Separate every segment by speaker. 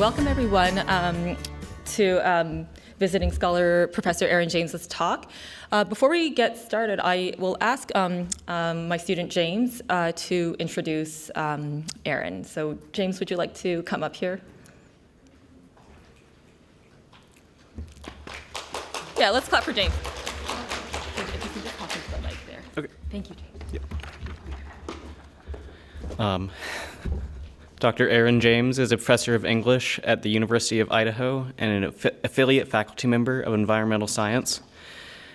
Speaker 1: welcome everyone to visiting scholar Professor Aaron James's talk. Before we get started, I will ask my student James to introduce Aaron. So James, would you like to come up here? Yeah, let's clap for James. If you could just talk into the mic there.
Speaker 2: Okay.
Speaker 1: Thank you, James.
Speaker 2: Yeah. Dr. Aaron James is a professor of English at the University of Idaho and an affiliate faculty member of environmental science.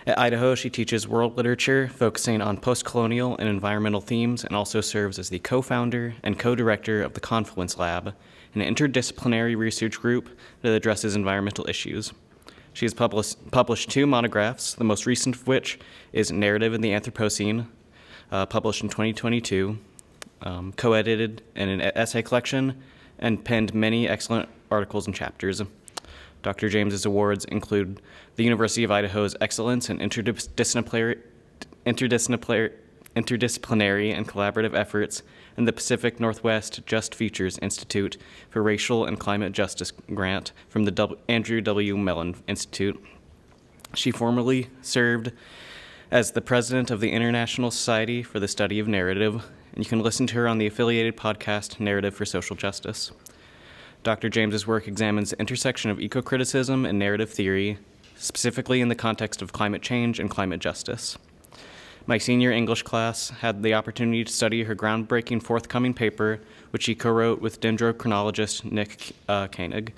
Speaker 2: At Idaho, she teaches world literature, focusing on post-colonial and environmental themes, and also serves as the co-founder and co-director of the Confluence Lab, an interdisciplinary research group that addresses environmental issues. She has published 2 monographs, the most recent of which is Narrative in the Anthropocene, published in 2022, co-edited in an essay collection, and penned many excellent articles and chapters. Dr. James's awards include the University of Idaho's Excellence in Interdisciplinary and Collaborative Efforts, and the Pacific Northwest Just Futures Institute for Racial and Climate Justice grant from the Andrew W. Mellon Institute. She formerly served as the president of the International Society for the Study of Narrative, and you can listen to her on the affiliated podcast Narrative for Social Justice. Dr. James's work examines the intersection of eco-criticism and narrative theory, specifically in the context of climate change and climate justice. My senior English class had the opportunity to study her groundbreaking forthcoming paper, which she co-wrote with dendrochronologist Nick Koenig.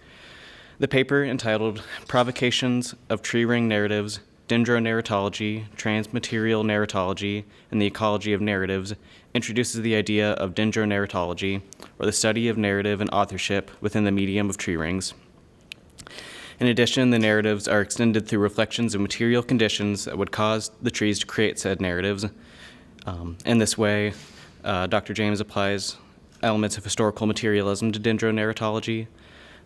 Speaker 2: The paper, entitled Provocations of Tree Ring Narratives, Dendronarratology, Transmaterial Narratology, and the Ecology of Narratives, introduces the idea of dendronarratology, or the study of narrative and authorship within the medium of tree rings. In addition, the narratives are extended through reflections of material conditions that would cause the trees to create said narratives. In this way, Dr. James applies elements of historical materialism to dendronarratology.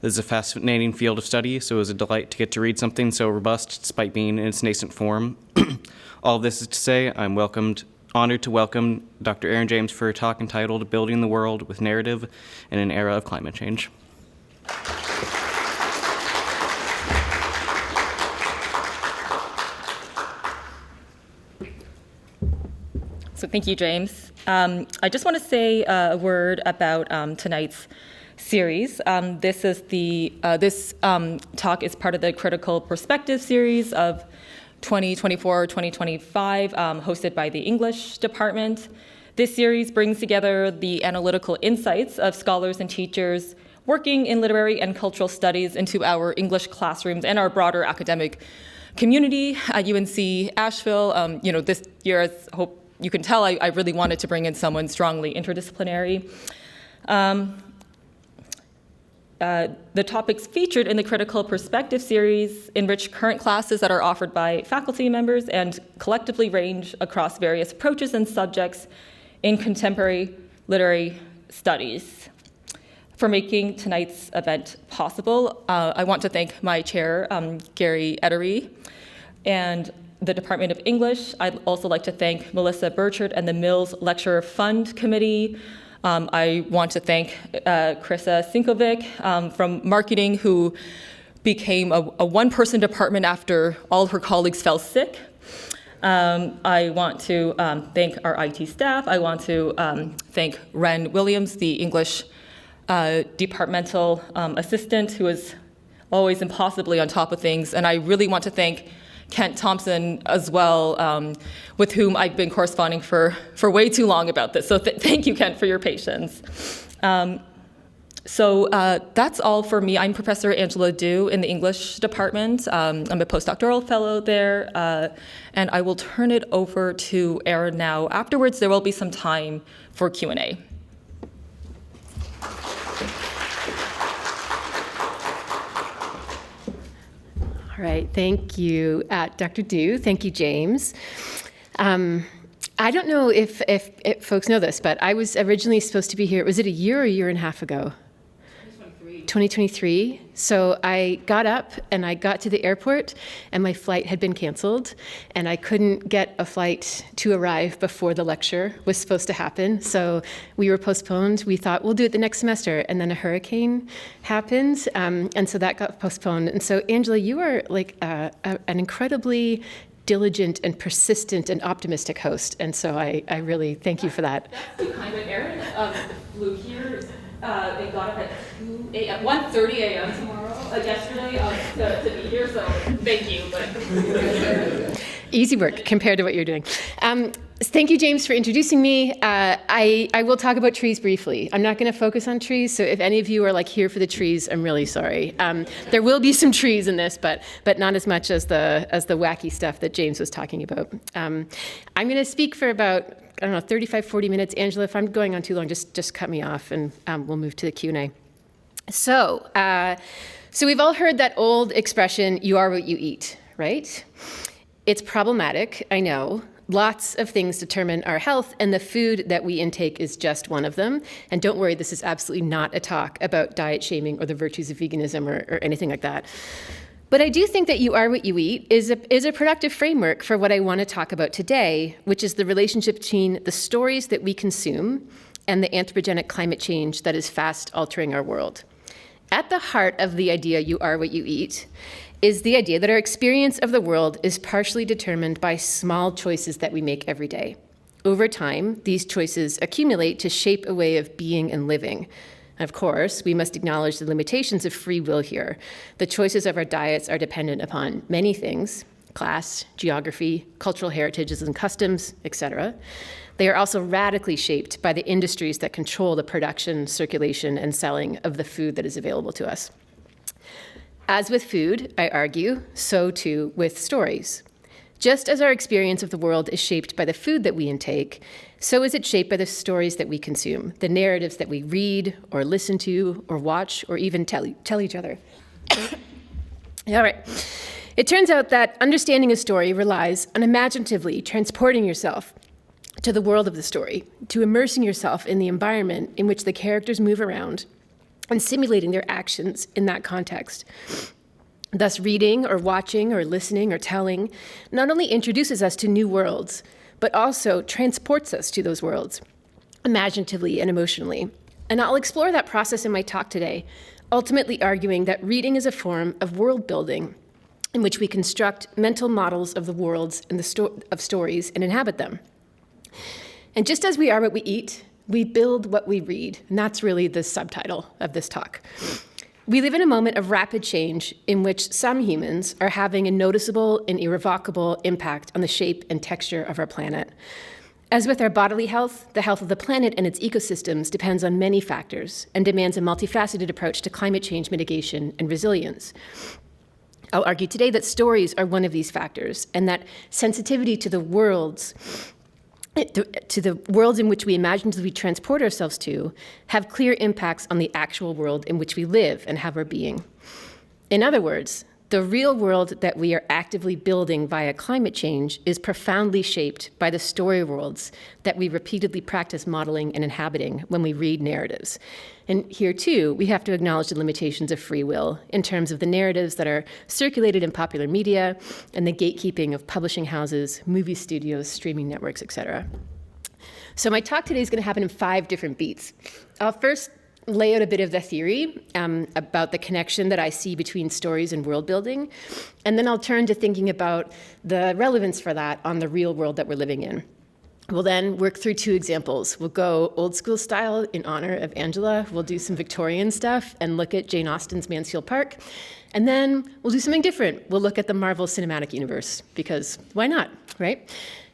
Speaker 2: This is a fascinating field of study, so it was a delight to get to read something so robust despite being in its nascent form. All of this is to say, I'm honored to welcome Dr. Aaron James for a talk entitled Building the World with Narrative in an Era of Climate Change.
Speaker 1: So thank you, James. I just want to say a word about tonight's series. This talk is part of the Critical Perspective series of 2024-2025, hosted by the English department. This series brings together the analytical insights of scholars and teachers working in literary and cultural studies into our English classrooms and our broader academic community at UNC Asheville. This year, as I hope you can tell, I really wanted to bring in someone strongly interdisciplinary. The topics featured in the Critical Perspective series enrich current classes that are offered by faculty members and collectively range across various approaches and subjects in contemporary literary studies. For making tonight's event possible, I want to thank my chair, Gary Edery, and the Department of English. I'd also like to thank Melissa Burchard and the Mills Lecturer Fund Committee. I want to thank Krissa Sinkovic from marketing, who became a one-person department after all her colleagues fell sick. I want to thank our IT staff. I want to thank Ren Williams, the English departmental assistant, who is always impossibly on top of things. And I really want to thank Kent Thompson as well, with whom I've been corresponding for way too long about this. So thank you, Kent, for your patience. So that's all for me. I'm Professor Angela Du in the English department. I'm a postdoctoral fellow there, and I will turn it over to Aaron now. Afterwards, there will be some time for Q&A.
Speaker 3: All right, thank you, Dr. Du. Thank you, James. I don't know if folks know this, but I was originally supposed to be here. Was it a year or a year and a half ago? 2023. So I got up and I got to the airport and my flight had been canceled and I couldn't get a flight to arrive before the lecture was supposed to happen. So we were postponed. We thought we'll do it the next semester, and then a hurricane happened, and so that got postponed. And so Angela, you are like an incredibly diligent and persistent and optimistic host, and so I really thank you for that.
Speaker 1: That's too kind, but Erin flew here. They got up at 1:30 a.m. tomorrow, yesterday, to be here, so thank you. But
Speaker 3: Easy work compared to what you're doing. Thank you, James, for introducing me. I will talk about trees briefly. I'm not going to focus on trees, so if any of you are like here for the trees, I'm really sorry. There will be some trees in this, but not as much as the wacky stuff that James was talking about. I'm going to speak for about 35, 40 minutes. Angela, if I'm going on too long, just cut me off, and we'll move to the Q&A. So we've all heard that old expression, "You are what you eat," right? It's problematic, I know. Lots of things determine our health, and the food that we intake is just one of them. And don't worry, this is absolutely not a talk about diet shaming or the virtues of veganism or anything like that. But I do think that "you are what you eat" is a productive framework for what I want to talk about today, which is the relationship between the stories that we consume and the anthropogenic climate change that is fast altering our world. At the heart of the idea "you are what you eat" is the idea that our experience of the world is partially determined by small choices that we make every day. Over time, these choices accumulate to shape a way of being and living. Of course, we must acknowledge the limitations of free will here. The choices of our diets are dependent upon many things: class, geography, cultural heritages and customs, etc. They are also radically shaped by the industries that control the production, circulation, and selling of the food that is available to us. As with food, I argue, so too with stories. Just as our experience of the world is shaped by the food that we intake, so is it shaped by the stories that we consume, the narratives that we read or listen to or watch or even tell each other. All right. It turns out that understanding a story relies on imaginatively transporting yourself to the world of the story, to immersing yourself in the environment in which the characters move around, and simulating their actions in that context. Thus, reading or watching or listening or telling not only introduces us to new worlds, but also transports us to those worlds, imaginatively and emotionally. And I'll explore that process in my talk today, ultimately arguing that reading is a form of world building in which we construct mental models of the worlds and of stories and inhabit them. And just as we are what we eat, we build what we read, and that's really the subtitle of this talk. We live in a moment of rapid change in which some humans are having a noticeable and irrevocable impact on the shape and texture of our planet. As with our bodily health, the health of the planet and its ecosystems depends on many factors and demands a multifaceted approach to climate change mitigation and resilience. I'll argue today that stories are one of these factors, and that sensitivity to the worlds in which we imaginatively transport ourselves to have clear impacts on the actual world in which we live and have our being. In other words, the real world that we are actively building via climate change is profoundly shaped by the story worlds that we repeatedly practice modeling and inhabiting when we read narratives. And here, too, we have to acknowledge the limitations of free will in terms of the narratives that are circulated in popular media and the gatekeeping of publishing houses, movie studios, streaming networks, etc. So my talk today is going to happen in 5 different beats. I'll first lay out a bit of the theory about the connection that I see between stories and world building, and then I'll turn to thinking about the relevance for that on the real world that we're living in. We'll then work through 2 examples. We'll go old school style in honor of Angela. We'll do some Victorian stuff and look at Jane Austen's Mansfield Park. And then we'll do something different. We'll look at the Marvel Cinematic Universe, because why not, right?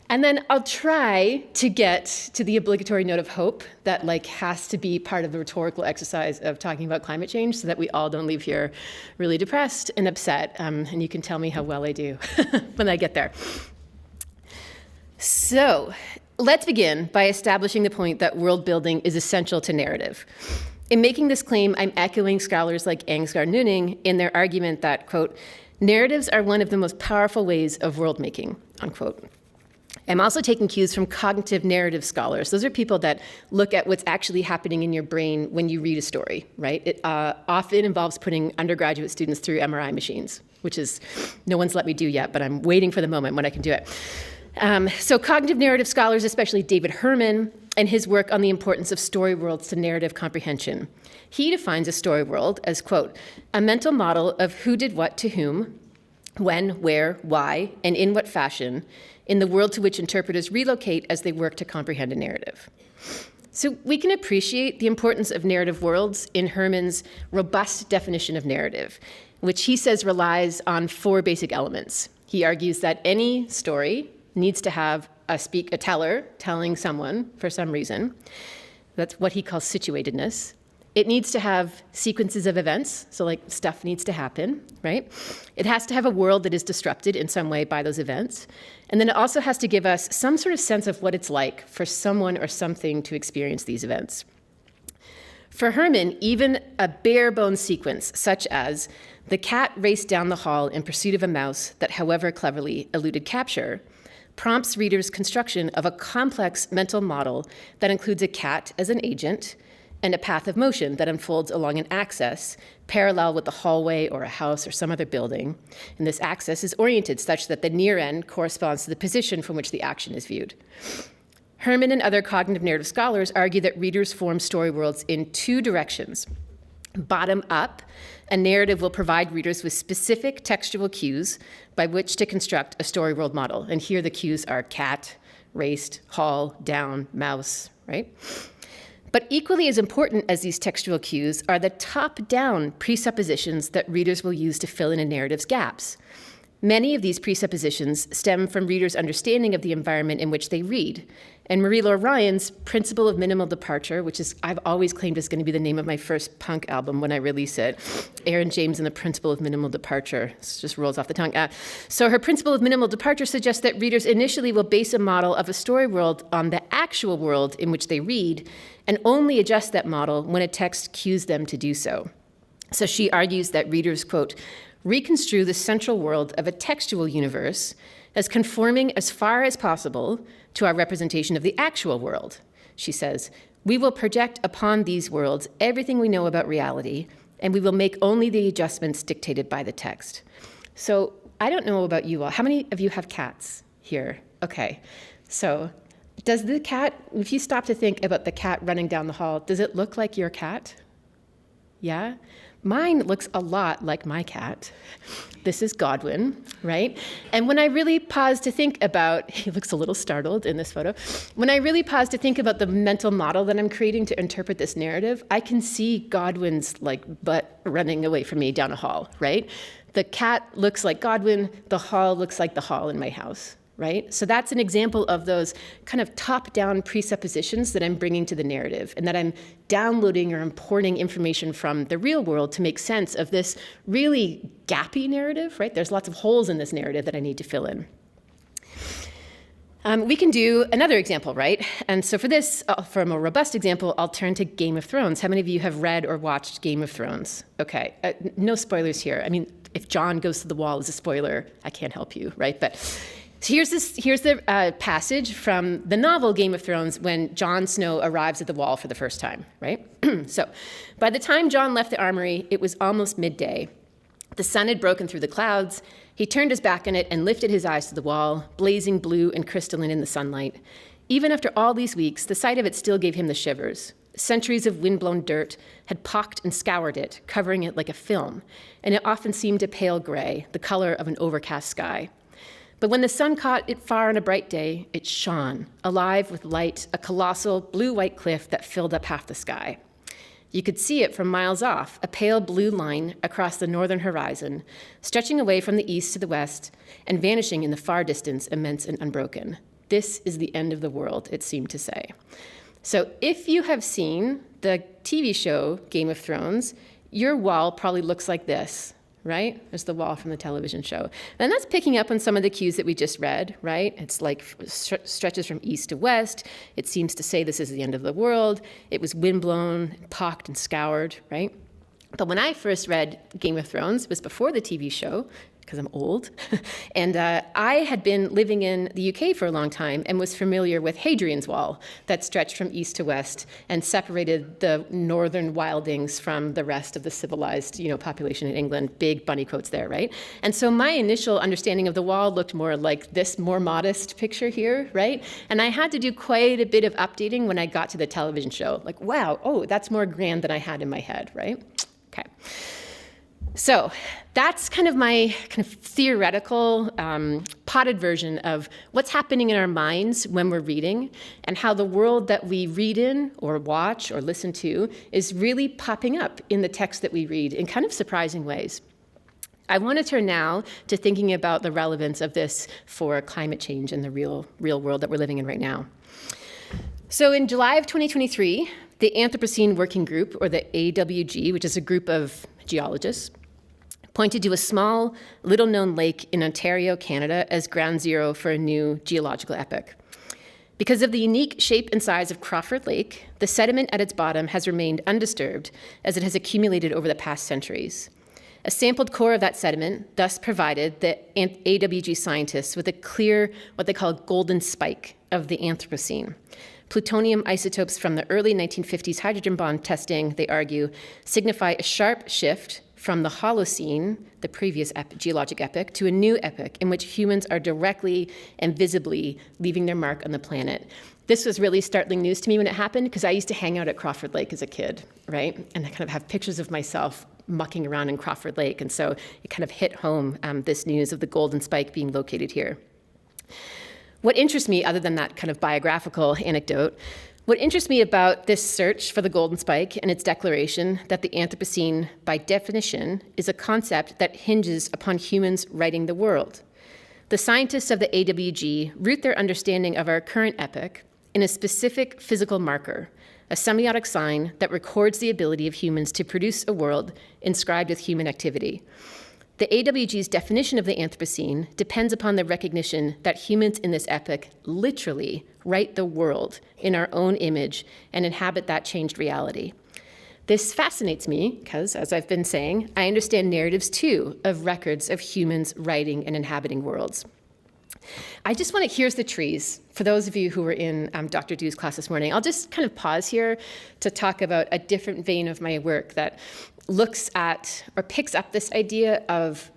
Speaker 3: And then I'll try to get to the obligatory note of hope that has to be part of the rhetorical exercise of talking about climate change, so that we all don't leave here really depressed and upset. And you can tell me how well I do when I get there. So let's begin by establishing the point that world building is essential to narrative. In making this claim, I'm echoing scholars like Ansgar Nuning in their argument that, quote, narratives are one of the most powerful ways of world making, unquote. I'm also taking cues from cognitive narrative scholars. Those are people that look at what's actually happening in your brain when you read a story, right? It often involves putting undergraduate students through MRI machines, which is no one's let me do yet, but I'm waiting for the moment when I can do it. So cognitive narrative scholars, especially David Herman, and his work on the importance of story worlds to narrative comprehension. He defines a story world as, quote, a mental model of who did what to whom, when, where, why, and in what fashion, in the world to which interpreters relocate as they work to comprehend a narrative. So we can appreciate the importance of narrative worlds in Herman's robust definition of narrative, which he says relies on 4 basic elements. He argues that any story needs to have a teller telling someone for some reason. That's what he calls situatedness. It needs to have sequences of events, so like stuff needs to happen, right? It has to have a world that is disrupted in some way by those events. And then it also has to give us some sort of sense of what it's like for someone or something to experience these events. For Herman, even a bare bones sequence, such as the cat raced down the hall in pursuit of a mouse that, however cleverly, eluded capture, prompts readers' construction of a complex mental model that includes a cat as an agent, and a path of motion that unfolds along an axis parallel with the hallway or a house or some other building. And this axis is oriented such that the near end corresponds to the position from which the action is viewed. Herman and other cognitive narrative scholars argue that readers form story worlds in 2 directions. Bottom up, a narrative will provide readers with specific textual cues by which to construct a story world model. And here the cues are cat, raced, hall, down, mouse, right? But equally as important as these textual cues are the top-down presuppositions that readers will use to fill in a narrative's gaps. Many of these presuppositions stem from readers' understanding of the environment in which they read. And Marie-Laure Ryan's Principle of Minimal Departure, which is I've always claimed is going to be the name of my first punk album when I release it, Aaron James and the Principle of Minimal Departure, it just rolls off the tongue. So her Principle of Minimal Departure suggests that readers initially will base a model of a story world on the actual world in which they read, and only adjust that model when a text cues them to do so. So she argues that readers, quote, reconstrue the central world of a textual universe as conforming as far as possible to our representation of the actual world. She says, we will project upon these worlds everything we know about reality, and we will make only the adjustments dictated by the text. So I don't know about you all. How many of you have cats here? Okay, so does the cat, if you stop to think about the cat running down the hall, does it look like your cat? Yeah? Mine looks a lot like my cat. This is Godwin, right? And when I really pause to think about, he looks a little startled in this photo. When I really pause to think about the mental model that I'm creating to interpret this narrative, I can see Godwin's butt running away from me down a hall, right? The cat looks like Godwin, the hall looks like the hall in my house. Right? So that's an example of those kind of top-down presuppositions that I'm bringing to the narrative, and that I'm downloading or importing information from the real world to make sense of this really gappy narrative, right? There's lots of holes in this narrative that I need to fill in. We can do another example, right? And so for this, for a more robust example, I'll turn to Game of Thrones. How many of you have read or watched Game of Thrones? Okay, no spoilers here. I mean, if Jon goes to the wall as a spoiler, I can't help you, right? But so here's the passage from the novel Game of Thrones when Jon Snow arrives at the wall for the first time, right? So by the time Jon left the armory, it was almost midday. The sun had broken through the clouds. He turned his back on it and lifted his eyes to the wall, blazing blue and crystalline in the sunlight. Even after all these weeks, the sight of it still gave him the shivers. Centuries of windblown dirt had pocked and scoured it, covering it like a film, and it often seemed a pale gray, the color of an overcast sky. But when the sun caught it far on a bright day, it shone, alive with light, a colossal blue-white cliff that filled up half the sky. You could see it from miles off, a pale blue line across the northern horizon, stretching away from the east to the west and vanishing in the far distance, immense and unbroken. This is the end of the world, it seemed to say. So if you have seen the TV show Game of Thrones, your wall probably looks like this. Right? There's the wall from the television show. And that's picking up on some of the cues that we just read, right? It's like stretches from east to west. It seems to say this is the end of the world. It was windblown, pocked and scoured, right? But when I first read Game of Thrones, it was before the TV show, because I'm old. And I had been living in the UK for a long time and was familiar with Hadrian's Wall that stretched from east to west and separated the northern wildings from the rest of the civilized, population in England. Big bunny quotes there, right? And so my initial understanding of the wall looked more like this more modest picture here, right? And I had to do quite a bit of updating when I got to the television show. Like, wow, oh, that's more grand than I had in my head, right? Okay. So that's kind of my theoretical, potted version of what's happening in our minds when we're reading and how the world that we read in or watch or listen to is really popping up in the text that we read in kind of surprising ways. I want to turn now to thinking about the relevance of this for climate change and the real world that we're living in right now. So in July of 2023, the Anthropocene Working Group, or the AWG, which is a group of geologists, pointed to a small, little-known lake in Ontario, Canada, as ground zero for a new geological epoch. Because of the unique shape and size of Crawford Lake, the sediment at its bottom has remained undisturbed as it has accumulated over the past centuries. A sampled core of that sediment thus provided the AWG scientists with a clear, what they call golden spike of the Anthropocene. Plutonium isotopes from the early 1950s hydrogen bomb testing, they argue, signify a sharp shift from the Holocene, the previous geologic epoch, to a new epoch in which humans are directly and visibly leaving their mark on the planet. This was really startling news to me when it happened, because I used to hang out at Crawford Lake as a kid, right? And I kind of have pictures of myself mucking around in Crawford Lake, and so it kind of hit home, this news of the golden spike being located here. What interests me, other than that kind of biographical anecdote, what interests me about this search for the golden spike and its declaration that the Anthropocene, by definition, is a concept that hinges upon humans writing the world. The scientists of the AWG root their understanding of our current epoch in a specific physical marker, a semiotic sign that records the ability of humans to produce a world inscribed with human activity. The AWG's definition of the Anthropocene depends upon the recognition that humans in this epoch literally write the world in our own image and inhabit that changed reality. This fascinates me because, as I've been saying, I understand narratives too of records of humans writing and inhabiting worlds. I just want to, here's the trees. For those of you who were in Dr. Du's class this morning, I'll just kind of pause here to talk about a different vein of my work that looks at or picks up this idea of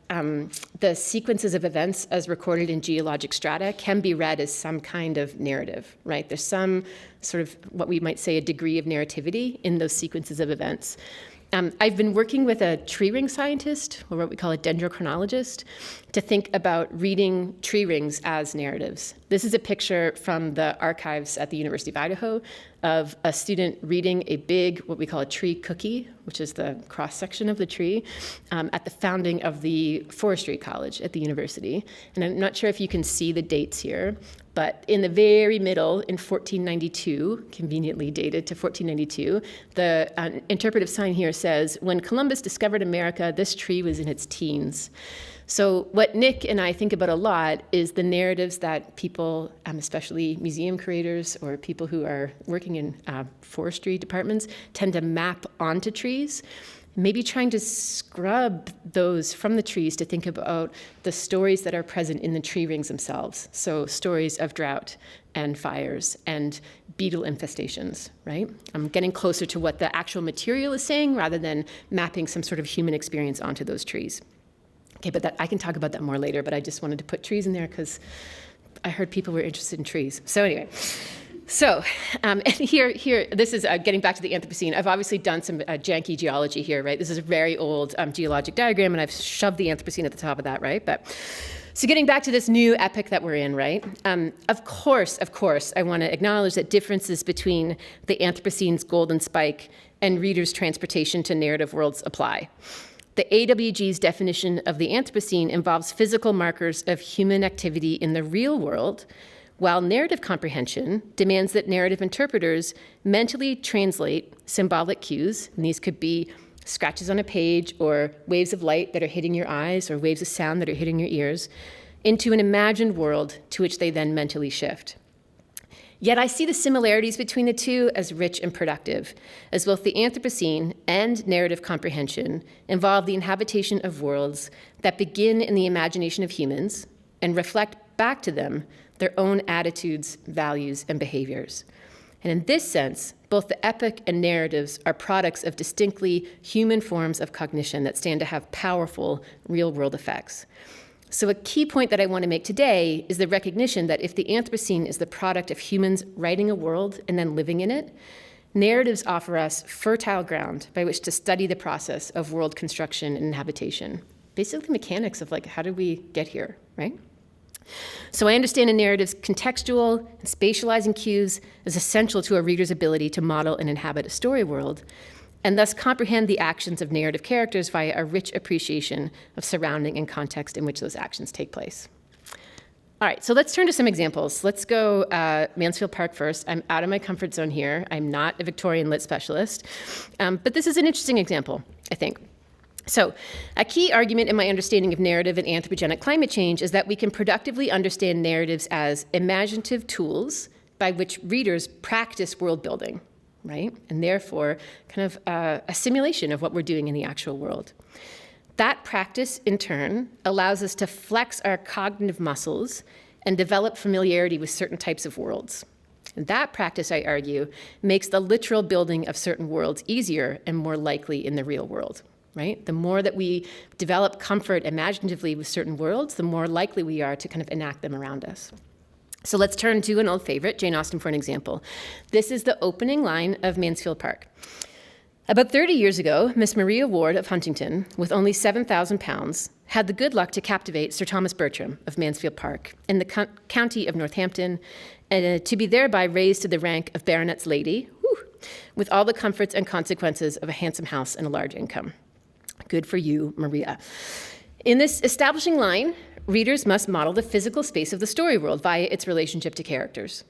Speaker 3: the sequences of events as recorded in geologic strata can be read as some kind of narrative, right? There's some sort of what we might say a degree of narrativity in those sequences of events. I've been working with a tree ring scientist, or what we call a dendrochronologist, to think about reading tree rings as narratives. This is a picture from the archives at the University of Idaho of a student reading a big, what we call a tree cookie, which is the cross-section of the tree, at the founding of the Forestry College at the university. And I'm not sure if you can see the dates here, but in the very middle, in 1492, conveniently dated to 1492, the interpretive sign here says, when Columbus discovered America, this tree was in its teens. So what Nick and I think about a lot is the narratives that people, especially museum curators or people who are working in forestry departments, tend to map onto trees. Maybe trying to scrub those from the trees to think about the stories that are present in the tree rings themselves. So stories of drought and fires and beetle infestations, right? I'm getting closer to what the actual material is saying rather than mapping some sort of human experience onto those trees. Okay, but I can talk about that more later, but I just wanted to put trees in there because I heard people were interested in trees. So anyway. So and here, this is getting back to the Anthropocene. I've obviously done some janky geology here, right? This is a very old geologic diagram, and I've shoved the Anthropocene at the top of that, right? But so getting back to this new epoch that we're in, right? Of course, I want to acknowledge that differences between the Anthropocene's golden spike and readers' transportation to narrative worlds apply. The AWG's definition of the Anthropocene involves physical markers of human activity in the real world, while narrative comprehension demands that narrative interpreters mentally translate symbolic cues, and these could be scratches on a page or waves of light that are hitting your eyes or waves of sound that are hitting your ears, into an imagined world to which they then mentally shift. Yet I see the similarities between the two as rich and productive, as both the Anthropocene and narrative comprehension involve the inhabitation of worlds that begin in the imagination of humans and reflect back to them their own attitudes, values, and behaviors. And in this sense, both the epic and narratives are products of distinctly human forms of cognition that stand to have powerful real-world effects. So a key point that I want to make today is the recognition that if the Anthropocene is the product of humans writing a world and then living in it, narratives offer us fertile ground by which to study the process of world construction and habitation. Basically the mechanics of how did we get here, right? So I understand a narrative's contextual and spatializing cues as essential to a reader's ability to model and inhabit a story world, and thus comprehend the actions of narrative characters via a rich appreciation of surrounding and context in which those actions take place. All right, so let's turn to some examples. Let's go Mansfield Park first. I'm out of my comfort zone here. I'm not a Victorian lit specialist, but this is an interesting example, I think. So a key argument in my understanding of narrative and anthropogenic climate change is that we can productively understand narratives as imaginative tools by which readers practice world building, right? And therefore, kind of a simulation of what we're doing in the actual world. That practice, in turn, allows us to flex our cognitive muscles and develop familiarity with certain types of worlds. And that practice, I argue, makes the literal building of certain worlds easier and more likely in the real world, right? The more that we develop comfort imaginatively with certain worlds, the more likely we are to kind of enact them around us. So let's turn to an old favorite, Jane Austen, for an example. This is the opening line of Mansfield Park. About 30 years ago, Miss Maria Ward of Huntington, with only £7,000, had the good luck to captivate Sir Thomas Bertram of Mansfield Park in the county of Northampton, and to be thereby raised to the rank of baronet's lady, with all the comforts and consequences of a handsome house and a large income. Good for you, Maria. In this establishing line, readers must model the physical space of the story world via its relationship to characters.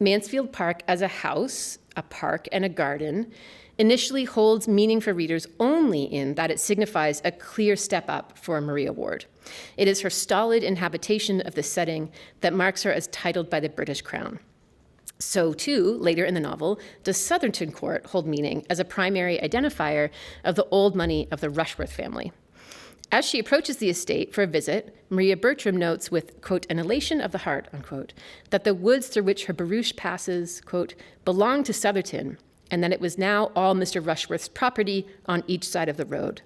Speaker 3: Mansfield Park as a house, a park, and a garden initially holds meaning for readers only in that it signifies a clear step up for Maria Ward. It is her stolid inhabitation of the setting that marks her as titled by the British Crown. So too, later in the novel, does Southerton Court hold meaning as a primary identifier of the old money of the Rushworth family. As she approaches the estate for a visit, Maria Bertram notes with, quote, an elation of the heart, unquote, that the woods through which her barouche passes, quote, belonged to Southerton, and that it was now all Mr. Rushworth's property on each side of the road.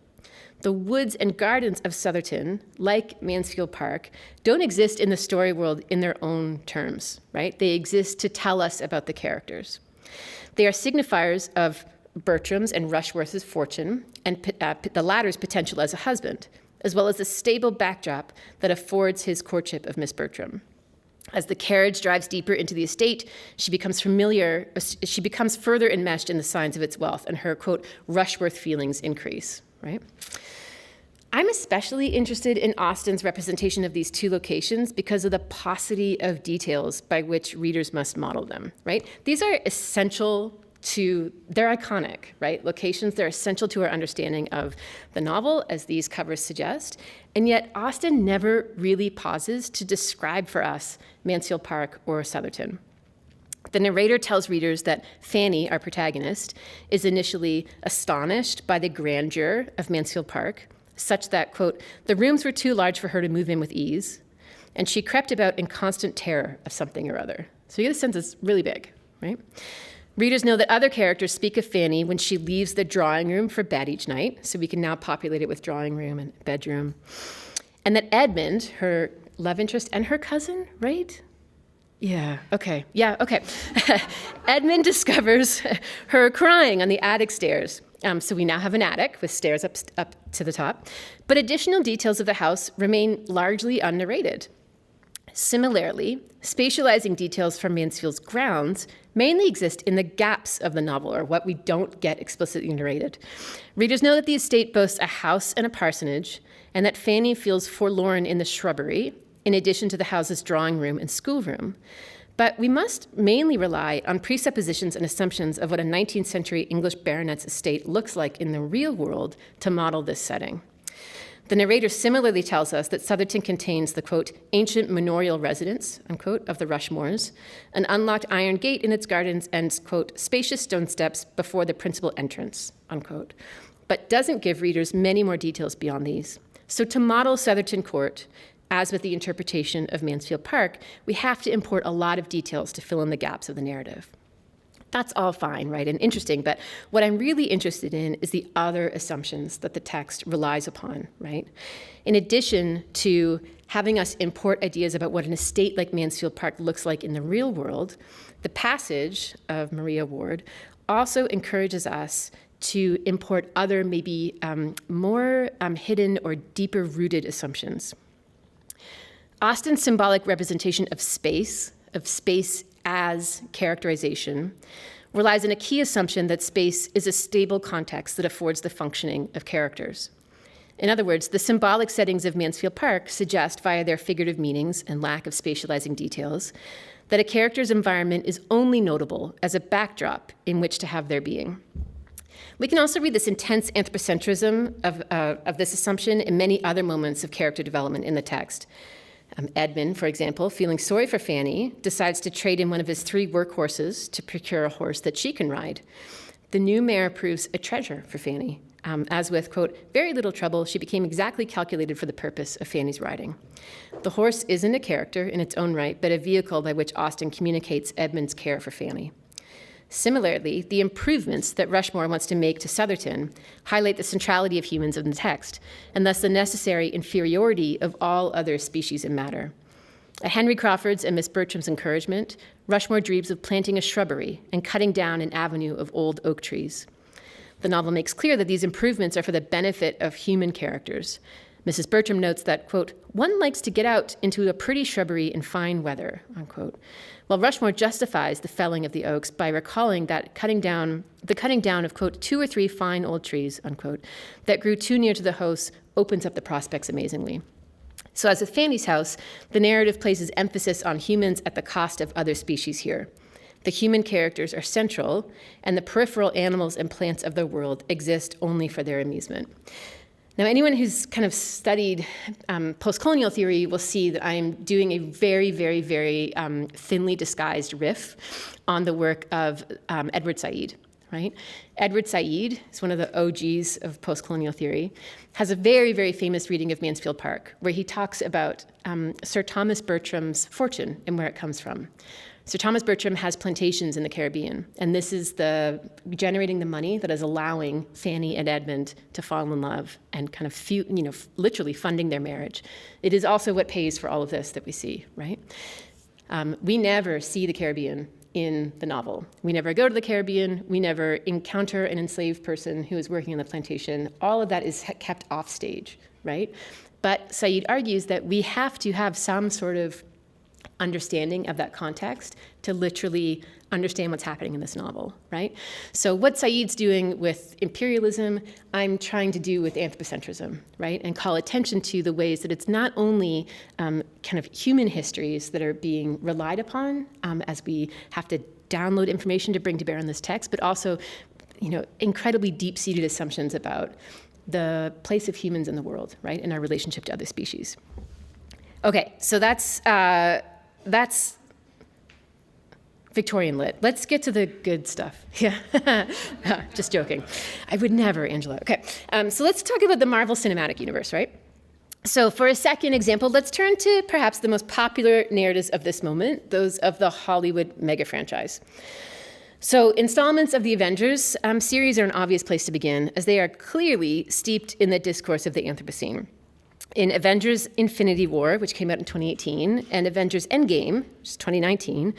Speaker 3: The woods and gardens of Southerton, like Mansfield Park, don't exist in the story world in their own terms, right? They exist to tell us about the characters. They are signifiers of Bertram's and Rushworth's fortune and the latter's potential as a husband, as well as the stable backdrop that affords his courtship of Miss Bertram. As the carriage drives deeper into the estate, she becomes further enmeshed in the signs of its wealth, and her, quote, Rushworth feelings increase, right? I'm especially interested in Austen's representation of these two locations because of the paucity of details by which readers must model them, right? These are essential they're iconic, right? Locations, they're essential to our understanding of the novel, as these covers suggest, and yet Austen never really pauses to describe for us Mansfield Park or Southerton. The narrator tells readers that Fanny, our protagonist, is initially astonished by the grandeur of Mansfield Park, such that, quote, the rooms were too large for her to move in with ease, and she crept about in constant terror of something or other. So you get a sense it's really big, right? Readers know that other characters speak of Fanny when she leaves the drawing room for bed each night, so we can now populate it with drawing room and bedroom. And that Edmund, her love interest, and her cousin, right? Yeah, okay. Edmund discovers her crying on the attic stairs. So we now have an attic with stairs up to the top, but additional details of the house remain largely unnarrated. Similarly, spatializing details from Mansfield's grounds mainly exist in the gaps of the novel, or what we don't get explicitly narrated. Readers know that the estate boasts a house and a parsonage, and that Fanny feels forlorn in the shrubbery, in addition to the house's drawing room and schoolroom. But we must mainly rely on presuppositions and assumptions of what a 19th century English baronet's estate looks like in the real world to model this setting. The narrator similarly tells us that Sotherton contains the, quote, ancient manorial residence, unquote, of the Rushmores, an unlocked iron gate in its gardens, and, quote, spacious stone steps before the principal entrance, unquote, but doesn't give readers many more details beyond these. So to model Sotherton Court, as with the interpretation of Mansfield Park, we have to import a lot of details to fill in the gaps of the narrative. That's all fine, right, and interesting, but what I'm really interested in is the other assumptions that the text relies upon, right? In addition to having us import ideas about what an estate like Mansfield Park looks like in the real world, the passage of Maria Ward also encourages us to import other, maybe more hidden or deeper rooted assumptions. Austen's symbolic representation of space as characterization, relies on a key assumption that space is a stable context that affords the functioning of characters. In other words, the symbolic settings of Mansfield Park suggest, via their figurative meanings and lack of spatializing details, that a character's environment is only notable as a backdrop in which to have their being. We can also read this intense anthropocentrism of this assumption in many other moments of character development in the text. Edmund, for example, feeling sorry for Fanny, decides to trade in one of his 3 workhorses to procure a horse that she can ride. The new mare proves a treasure for Fanny, as with, quote, very little trouble, she became exactly calculated for the purpose of Fanny's riding. The horse isn't a character in its own right, but a vehicle by which Austen communicates Edmund's care for Fanny. Similarly, the improvements that Rushmore wants to make to Sotherton highlight the centrality of humans in the text, and thus the necessary inferiority of all other species in matter. At Henry Crawford's and Miss Bertram's encouragement, Rushmore dreams of planting a shrubbery and cutting down an avenue of old oak trees. The novel makes clear that these improvements are for the benefit of human characters. Mrs. Bertram notes that, quote, one likes to get out into a pretty shrubbery in fine weather, unquote. While Rushmore justifies the felling of the oaks by recalling that the cutting down of, quote, 2 or 3 fine old trees, unquote, that grew too near to the house opens up the prospects amazingly. So as with Fanny's house, the narrative places emphasis on humans at the cost of other species here. The human characters are central, and the peripheral animals and plants of the world exist only for their amusement. Now, anyone who's kind of studied post-colonial theory will see that I'm doing a very, very, very thinly disguised riff on the work of Edward Said, right? Edward Said is one of the OGs of post-colonial theory, has a very, very famous reading of Mansfield Park, where he talks about Sir Thomas Bertram's fortune and where it comes from. Sir Thomas Bertram has plantations in the Caribbean, and this is generating the money that is allowing Fanny and Edmund to fall in love and kind of, literally funding their marriage. It is also what pays for all of this that we see, right? We never see the Caribbean in the novel. We never go to the Caribbean. We never encounter an enslaved person who is working on the plantation. All of that is kept off stage, right? But Said argues that we have to have some sort of understanding of that context to literally understand what's happening in this novel, right? So what Said's doing with imperialism, I'm trying to do with anthropocentrism, right? And call attention to the ways that it's not only kind of human histories that are being relied upon as we have to download information to bring to bear on this text, but also, incredibly deep-seated assumptions about the place of humans in the world, right? And our relationship to other species. Okay, so that's Victorian lit. Let's get to the good stuff. Yeah, just joking. I would never, Angela. Okay, so let's talk about the Marvel Cinematic Universe, right? So for a second example, let's turn to perhaps the most popular narratives of this moment, those of the Hollywood mega franchise. So installments of the Avengers series are an obvious place to begin, as they are clearly steeped in the discourse of the Anthropocene. In Avengers Infinity War, which came out in 2018, and Avengers Endgame, which is 2019,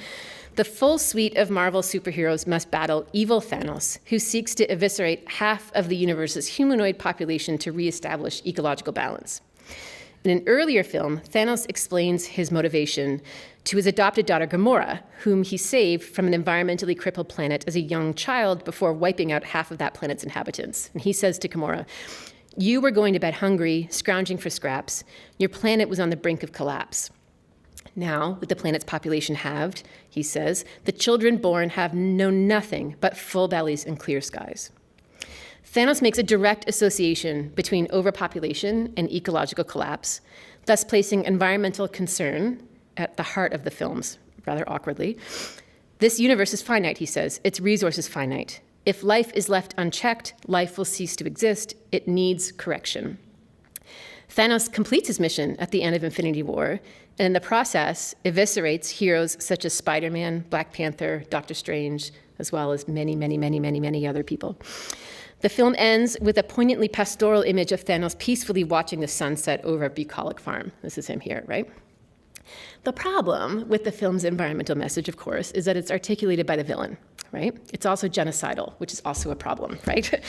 Speaker 3: the full suite of Marvel superheroes must battle evil Thanos, who seeks to eviscerate half of the universe's humanoid population to reestablish ecological balance. In an earlier film, Thanos explains his motivation to his adopted daughter Gamora, whom he saved from an environmentally crippled planet as a young child before wiping out half of that planet's inhabitants. And he says to Gamora, "You were going to bed hungry, scrounging for scraps. Your planet was on the brink of collapse. Now, with the planet's population halved," he says, "the children born have known nothing but full bellies and clear skies." Thanos makes a direct association between overpopulation and ecological collapse, thus placing environmental concern at the heart of the films, rather awkwardly. This universe is finite, he says. Its resource is finite. If life is left unchecked, life will cease to exist. It needs correction. Thanos completes his mission at the end of Infinity War, and in the process, eviscerates heroes such as Spider-Man, Black Panther, Doctor Strange, as well as many, many, many, many, many other people. The film ends with a poignantly pastoral image of Thanos peacefully watching the sunset over a bucolic farm. This is him here, right? The problem with the film's environmental message, of course, is that it's articulated by the villain, right? It's also genocidal, which is also a problem, right?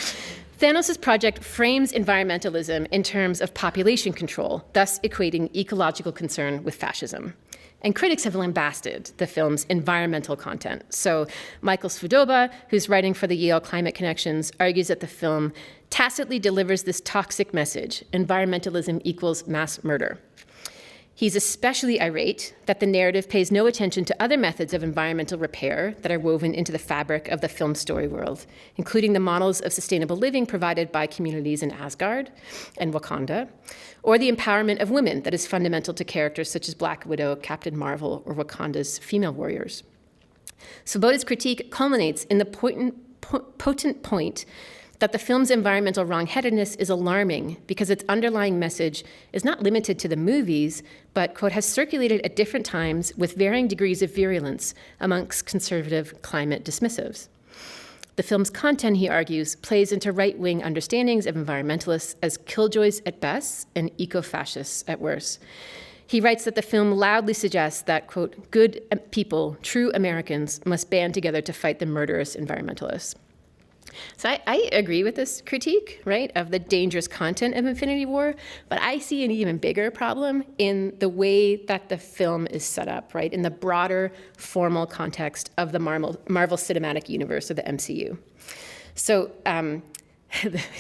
Speaker 3: Thanos' project frames environmentalism in terms of population control, thus equating ecological concern with fascism. And critics have lambasted the film's environmental content. So Michael Svudoba, who's writing for the Yale Climate Connections, argues that the film tacitly delivers this toxic message: environmentalism equals mass murder. He's especially irate that the narrative pays no attention to other methods of environmental repair that are woven into the fabric of the film's story world, including the models of sustainable living provided by communities in Asgard and Wakanda, or the empowerment of women that is fundamental to characters such as Black Widow, Captain Marvel, or Wakanda's female warriors. Svoboda's critique culminates in the potent point that the film's environmental wrongheadedness is alarming because its underlying message is not limited to the movies, but, quote, has circulated at different times with varying degrees of virulence amongst conservative climate dismissives. The film's content, he argues, plays into right-wing understandings of environmentalists as killjoys at best and eco-fascists at worst. He writes that the film loudly suggests that, quote, good people, true Americans, must band together to fight the murderous environmentalists. So I agree with this critique, right, of the dangerous content of Infinity War, but I see an even bigger problem in the way that the film is set up, right, in the broader formal context of the Marvel Cinematic Universe, or the MCU. So,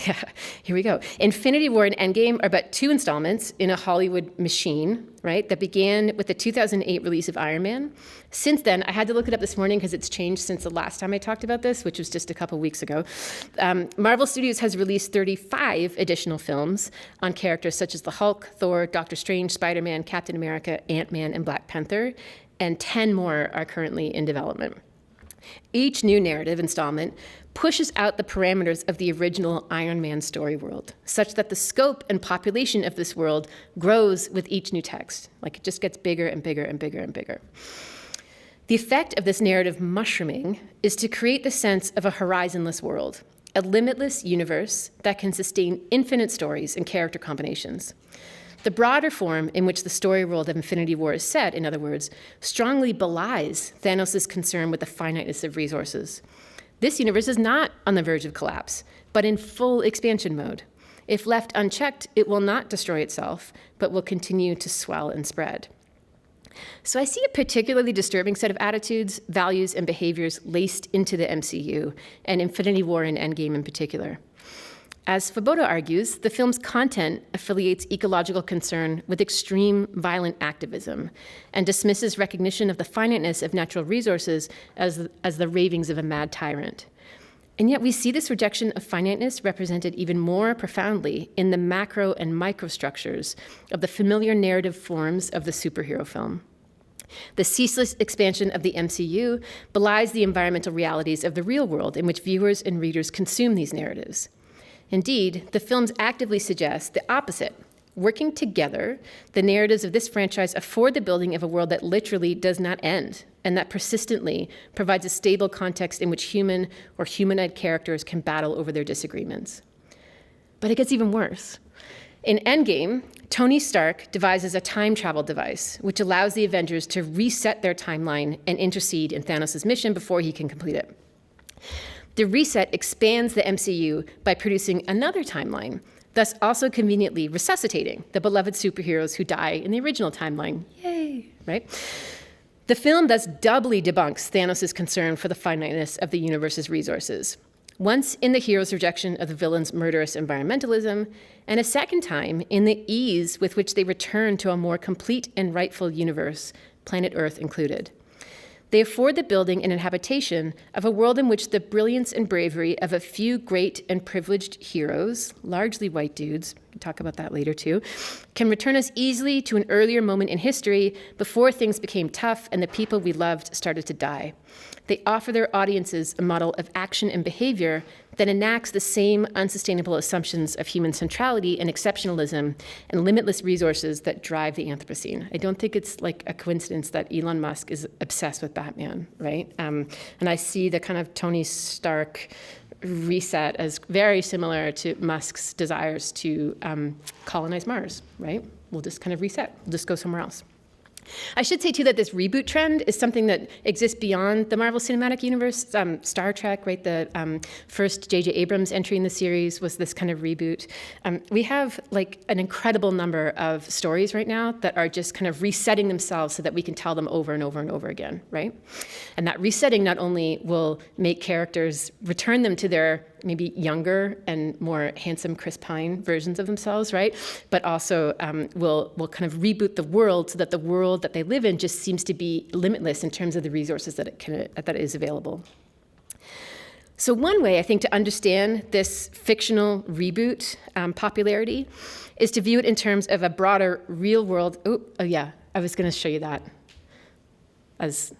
Speaker 3: yeah, here we go. Infinity War and Endgame are but two installments in a Hollywood machine, right, that began with the 2008 release of Iron Man. Since then, I had to look it up this morning because it's changed since the last time I talked about this, which was just a couple weeks ago. Marvel Studios has released 35 additional films on characters such as the Hulk, Thor, Doctor Strange, Spider-Man, Captain America, Ant-Man, and Black Panther, and 10 more are currently in development. Each new narrative installment pushes out the parameters of the original Iron Man story world, such that the scope and population of this world grows with each new text. Like, it just gets bigger and bigger and bigger and bigger. The effect of this narrative mushrooming is to create the sense of a horizonless world, a limitless universe that can sustain infinite stories and character combinations. The broader form in which the story world of Infinity War is set, in other words, strongly belies Thanos' concern with the finiteness of resources. This universe is not on the verge of collapse, but in full expansion mode. If left unchecked, it will not destroy itself, but will continue to swell and spread. So I see a particularly disturbing set of attitudes, values, and behaviors laced into the MCU, and Infinity War and Endgame in particular. As Svoboda argues, the film's content affiliates ecological concern with extreme violent activism and dismisses recognition of the finiteness of natural resources as the ravings of a mad tyrant. And yet we see this rejection of finiteness represented even more profoundly in the macro and microstructures of the familiar narrative forms of the superhero film. The ceaseless expansion of the MCU belies the environmental realities of the real world in which viewers and readers consume these narratives. Indeed, the films actively suggest the opposite. Working together, the narratives of this franchise afford the building of a world that literally does not end, and that persistently provides a stable context in which human or humanoid characters can battle over their disagreements. But it gets even worse. In Endgame, Tony Stark devises a time travel device, which allows the Avengers to reset their timeline and intercede in Thanos' mission before he can complete it. The reset expands the MCU by producing another timeline, thus also conveniently resuscitating the beloved superheroes who die in the original timeline. Yay, right? The film thus doubly debunks Thanos' concern for the finiteness of the universe's resources. Once in the hero's rejection of the villain's murderous environmentalism, and a second time in the ease with which they return to a more complete and rightful universe, planet Earth included. They afford the building and inhabitation of a world in which the brilliance and bravery of a few great and privileged heroes, largely white dudes, we'll talk about that later too, can return us easily to an earlier moment in history before things became tough and the people we loved started to die. They offer their audiences a model of action and behavior that enacts the same unsustainable assumptions of human centrality and exceptionalism and limitless resources that drive the Anthropocene. I don't think it's like a coincidence that Elon Musk is obsessed with Batman, right? And I see the kind of Tony Stark reset as very similar to Musk's desires to colonize Mars, right? We'll just kind of reset. We'll just go somewhere else. I should say, too, that this reboot trend is something that exists beyond the Marvel Cinematic Universe. Star Trek, right, the first J.J. Abrams entry in the series was this kind of reboot. We have, like, an incredible number of stories right now that are just kind of resetting themselves so that we can tell them over and over and over again, right? And that resetting not only will make characters return them to their maybe younger and more handsome Chris Pine versions of themselves, right? But also will kind of reboot the world so that the world that they live in just seems to be limitless in terms of the resources that that is available. So one way, I think, to understand this fictional reboot popularity is to view it in terms of a broader real world. Oh yeah, I was going to show you that as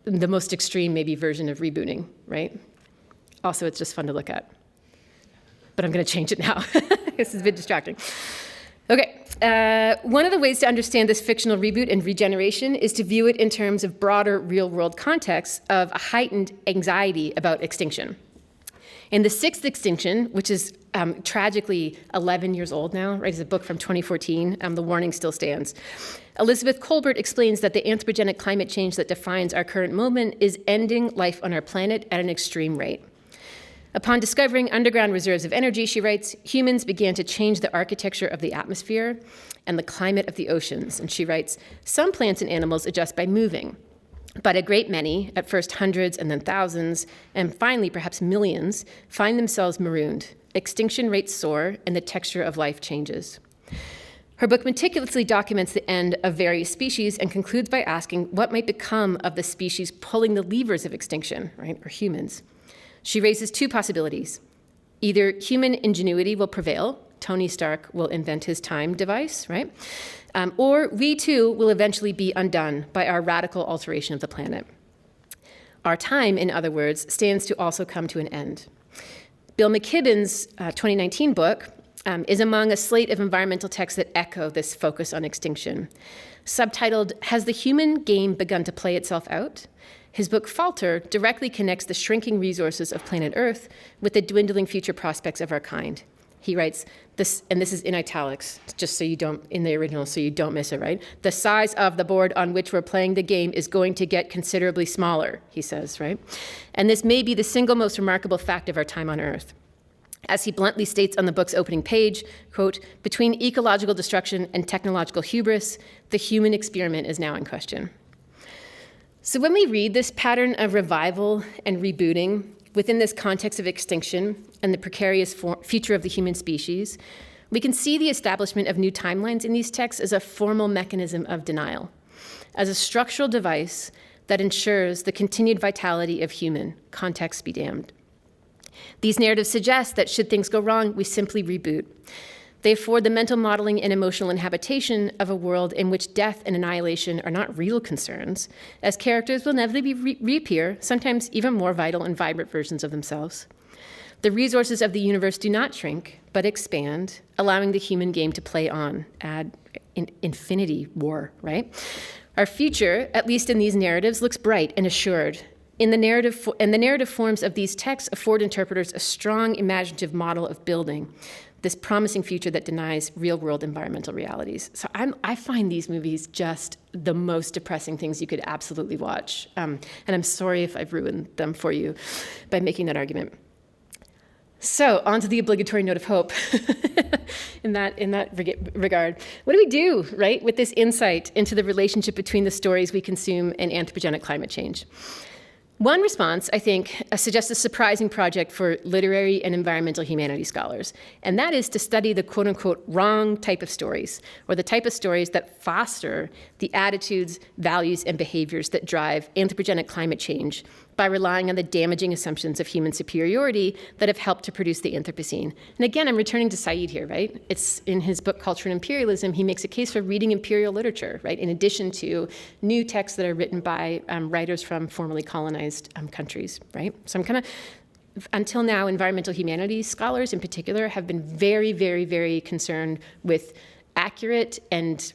Speaker 3: the most extreme maybe version of rebooting, right? Also, it's just fun to look at. But I'm going to change it now. This is a bit distracting. Okay. One of the ways to understand this fictional reboot and regeneration is to view it in terms of broader real-world contexts of a heightened anxiety about extinction. In The Sixth Extinction, which is tragically 11 years old now, right? It's a book from 2014. The warning still stands. Elizabeth Kolbert explains that the anthropogenic climate change that defines our current moment is ending life on our planet at an extreme rate. Upon discovering underground reserves of energy, she writes, humans began to change the architecture of the atmosphere and the climate of the oceans. And she writes, some plants and animals adjust by moving, but a great many, at first hundreds and then thousands, and finally perhaps millions, find themselves marooned. Extinction rates soar and the texture of life changes. Her book meticulously documents the end of various species and concludes by asking what might become of the species pulling the levers of extinction, right, or humans. She raises two possibilities. Either human ingenuity will prevail, Tony Stark will invent his time device, right? Or we too will eventually be undone by our radical alteration of the planet. Our time, in other words, stands to also come to an end. Bill McKibben's 2019 book is among a slate of environmental texts that echo this focus on extinction. Subtitled, Has the Human Game Begun to Play Itself Out? His book, Falter, directly connects the shrinking resources of planet Earth with the dwindling future prospects of our kind. He writes, this, and this is in italics, just so you don't, in the original, so you don't miss it, right? The size of the board on which we're playing the game is going to get considerably smaller, he says, right? And this may be the single most remarkable fact of our time on Earth. As he bluntly states on the book's opening page, quote, between ecological destruction and technological hubris, the human experiment is now in question. So when we read this pattern of revival and rebooting within this context of extinction and the precarious future of the human species, we can see the establishment of new timelines in these texts as a formal mechanism of denial, as a structural device that ensures the continued vitality of human, context be damned. These narratives suggest that should things go wrong, we simply reboot. They afford the mental modeling and emotional inhabitation of a world in which death and annihilation are not real concerns, as characters will inevitably reappear, sometimes even more vital and vibrant versions of themselves. The resources of the universe do not shrink, but expand, allowing the human game to play on, add infinity war, right? Our future, at least in these narratives, looks bright and assured. And the narrative forms of these texts afford interpreters a strong imaginative model of building this promising future that denies real-world environmental realities. So I find these movies just the most depressing things you could absolutely watch. And I'm sorry if I've ruined them for you by making that argument. So on to the obligatory note of hope in that regard. What do we do, right, with this insight into the relationship between the stories we consume and anthropogenic climate change? One response, I think, suggests a surprising project for literary and environmental humanities scholars, and that is to study the quote-unquote wrong type of stories, or the type of stories that foster the attitudes, values, and behaviors that drive anthropogenic climate change by relying on the damaging assumptions of human superiority that have helped to produce the Anthropocene. And again, I'm returning to Said here, right? It's in his book, Culture and Imperialism, he makes a case for reading imperial literature, right? In addition to new texts that are written by writers from formerly colonized countries, right? So I'm kind of, until now, environmental humanities scholars in particular have been very, very, very concerned with accurate and,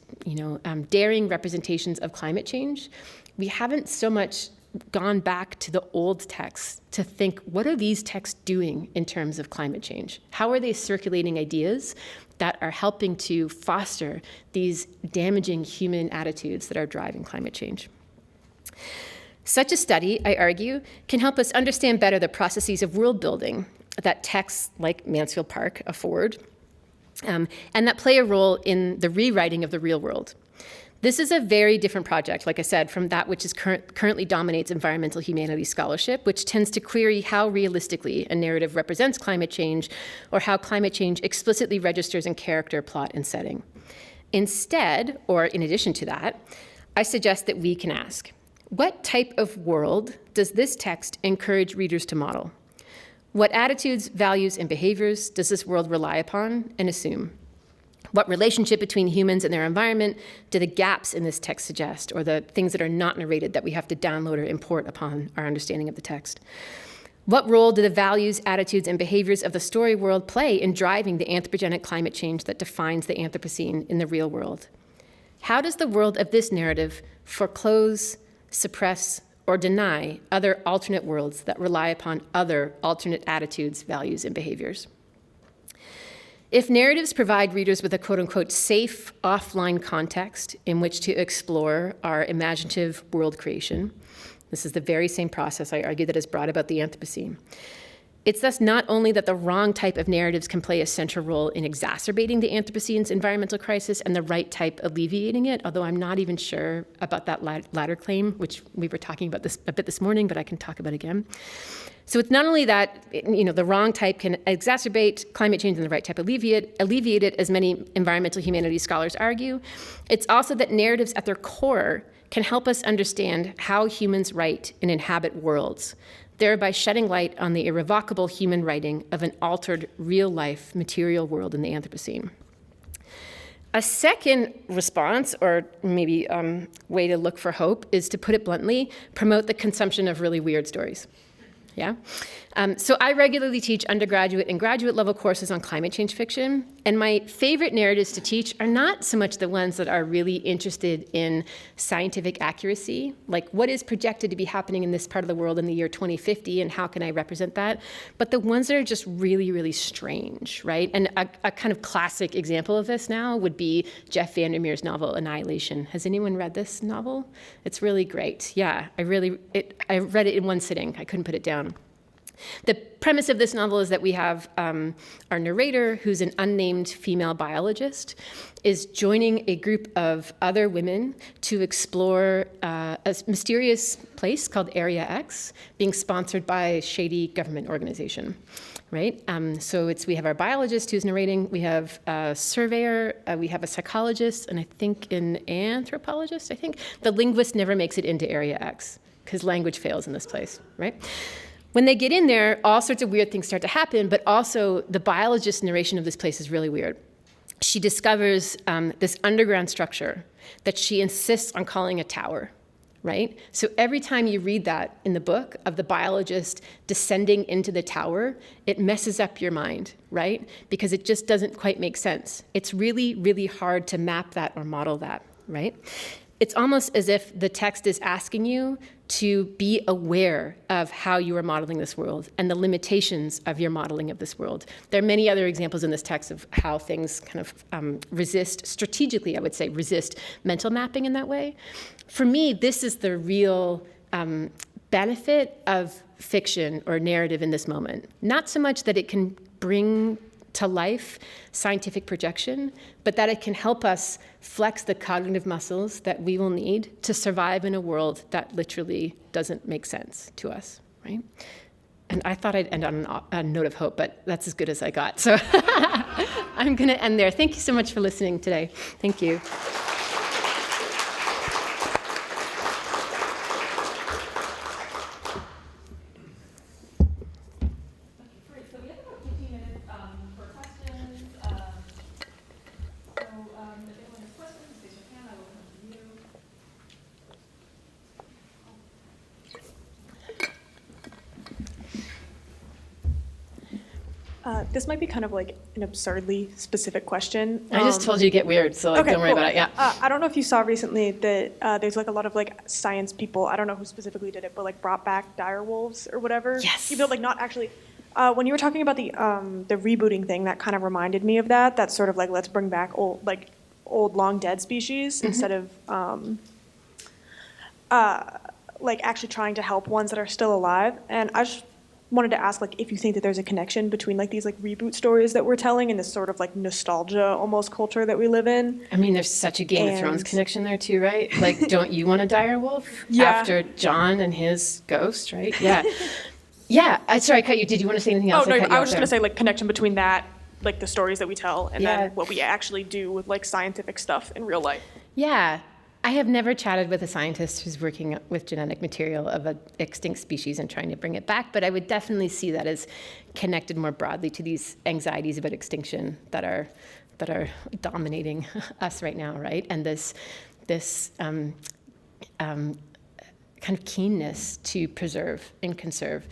Speaker 3: daring representations of climate change. We haven't so much gone back to the old texts to think, what are these texts doing in terms of climate change? How are they circulating ideas that are helping to foster these damaging human attitudes that are driving climate change? Such a study, I argue, can help us understand better the processes of world building that texts like Mansfield Park afford, and that play a role in the rewriting of the real world. This is a very different project, like I said, from that which is currently dominates environmental humanities scholarship, which tends to query how realistically a narrative represents climate change, or how climate change explicitly registers in character, plot, and setting. Instead, or in addition to that, I suggest that we can ask, what type of world does this text encourage readers to model? What attitudes, values, and behaviors does this world rely upon and assume? What relationship between humans and their environment do the gaps in this text suggest, or the things that are not narrated that we have to download or import upon our understanding of the text? What role do the values, attitudes, and behaviors of the story world play in driving the anthropogenic climate change that defines the Anthropocene in the real world? How does the world of this narrative foreclose, suppress, or deny other alternate worlds that rely upon other alternate attitudes, values, and behaviors? If narratives provide readers with a quote-unquote safe offline context in which to explore our imaginative world creation, this is the very same process, I argue, that has brought about the Anthropocene. It's thus not only that the wrong type of narratives can play a central role in exacerbating the Anthropocene's environmental crisis and the right type alleviating it, although I'm not even sure about that latter claim, which we were talking about this a bit this morning, but I can talk about again. So it's not only that the wrong type can exacerbate climate change and the right type alleviate it, as many environmental humanities scholars argue. It's also that narratives at their core can help us understand how humans write and inhabit worlds, thereby shedding light on the irrevocable human writing of an altered, real-life, material world in the Anthropocene. A second response, or maybe way to look for hope, is, to put it bluntly, promote the consumption of really weird stories. Yeah? So I regularly teach undergraduate and graduate level courses on climate change fiction, and my favorite narratives to teach are not so much the ones that are really interested in scientific accuracy, like what is projected to be happening in this part of the world in the year 2050 and how can I represent that, but the ones that are just really, really strange, right? And a kind of classic example of this now would be Jeff Vandermeer's novel, Annihilation. Has anyone read this novel? It's really great. Yeah, I read it in one sitting. I couldn't put it down. The premise of this novel is that we have our narrator, who's an unnamed female biologist, is joining a group of other women to explore a mysterious place called Area X, being sponsored by a shady government organization, right? So we have our biologist who's narrating, we have a surveyor, we have a psychologist, and I think an anthropologist, I think. The linguist never makes it into Area X, because language fails in this place, right? When they get in there, all sorts of weird things start to happen, but also the biologist's narration of this place is really weird. She discovers this underground structure that she insists on calling a tower, right? So every time you read that in the book of the biologist descending into the tower, it messes up your mind, right? Because it just doesn't quite make sense. It's really, really hard to map that or model that, right? It's almost as if the text is asking you to be aware of how you are modeling this world and the limitations of your modeling of this world. There are many other examples in this text of how things kind of strategically, I would say, resist mental mapping in that way. For me, this is the real benefit of fiction or narrative in this moment. Not so much that it can bring to life scientific projection, but that it can help us flex the cognitive muscles that we will need to survive in a world that literally doesn't make sense to us, right? And I thought I'd end on a note of hope, but that's as good as I got. So I'm going to end there. Thank you so much for listening today. Thank you.
Speaker 1: Great. So we have about 15 minutes for questions. If anyone has questions, raise your hand. I will come to you.
Speaker 4: This might be kind of like an absurdly specific question.
Speaker 3: I just told you to get weird, so
Speaker 4: Okay,
Speaker 3: don't worry
Speaker 4: cool.
Speaker 3: about it. Yeah.
Speaker 4: I don't know if you saw recently that there's like a lot of like science people, I don't know who specifically did it, but like brought back dire wolves or whatever.
Speaker 3: Yes.
Speaker 4: Even though like not actually. When you were talking about the rebooting thing, that kind of reminded me of that. That's sort of like, let's bring back old long dead species instead of like actually trying to help ones that are still alive. And I just wanted to ask like if you think that there's a connection between like these like reboot stories that we're telling and this sort of like nostalgia almost culture that we live in.
Speaker 3: I mean, there's such a Game of Thrones
Speaker 4: And-
Speaker 3: connection there too, right? Like, don't you want a dire wolf
Speaker 4: Yeah.
Speaker 3: after Jon and his ghost, right? Yeah. Yeah. Sorry, I cut you. Did you want to say anything else?
Speaker 4: Oh no,
Speaker 3: cut you
Speaker 4: I
Speaker 3: off
Speaker 4: was just
Speaker 3: there.
Speaker 4: gonna say like connection between that, like the stories that we tell, and
Speaker 3: Yeah.
Speaker 4: then what we actually do with like scientific stuff in real life.
Speaker 3: Yeah. I have never chatted with a scientist who's working with genetic material of an extinct species and trying to bring it back, but I would definitely see that as connected more broadly to these anxieties about extinction that are dominating us right now, right? And this kind of keenness to preserve and conserve.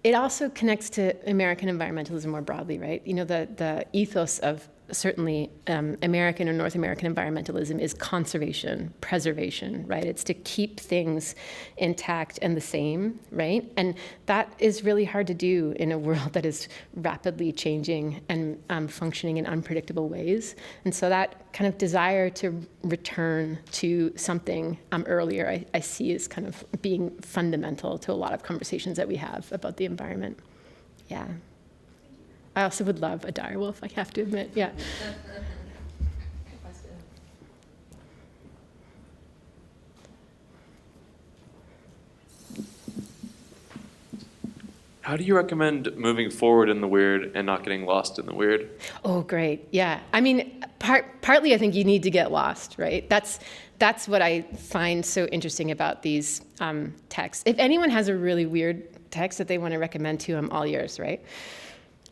Speaker 3: It also connects to American environmentalism more broadly, right? You know, the ethos of certainly American or North American environmentalism is conservation, preservation, right? It's to keep things intact and the same, right? And that is really hard to do in a world that is rapidly changing and functioning in unpredictable ways. And so that kind of desire to return to something earlier, I see as kind of being fundamental to a lot of conversations that we have about the environment. Yeah. I also would love a dire wolf, I have to admit. Yeah.
Speaker 5: How do you recommend moving forward in the weird and not getting lost in the weird?
Speaker 3: Oh, great. Yeah. I mean, partly I think you need to get lost, right? That's what I find so interesting about these texts. If anyone has a really weird text that they want to recommend to, I'm all yours, right?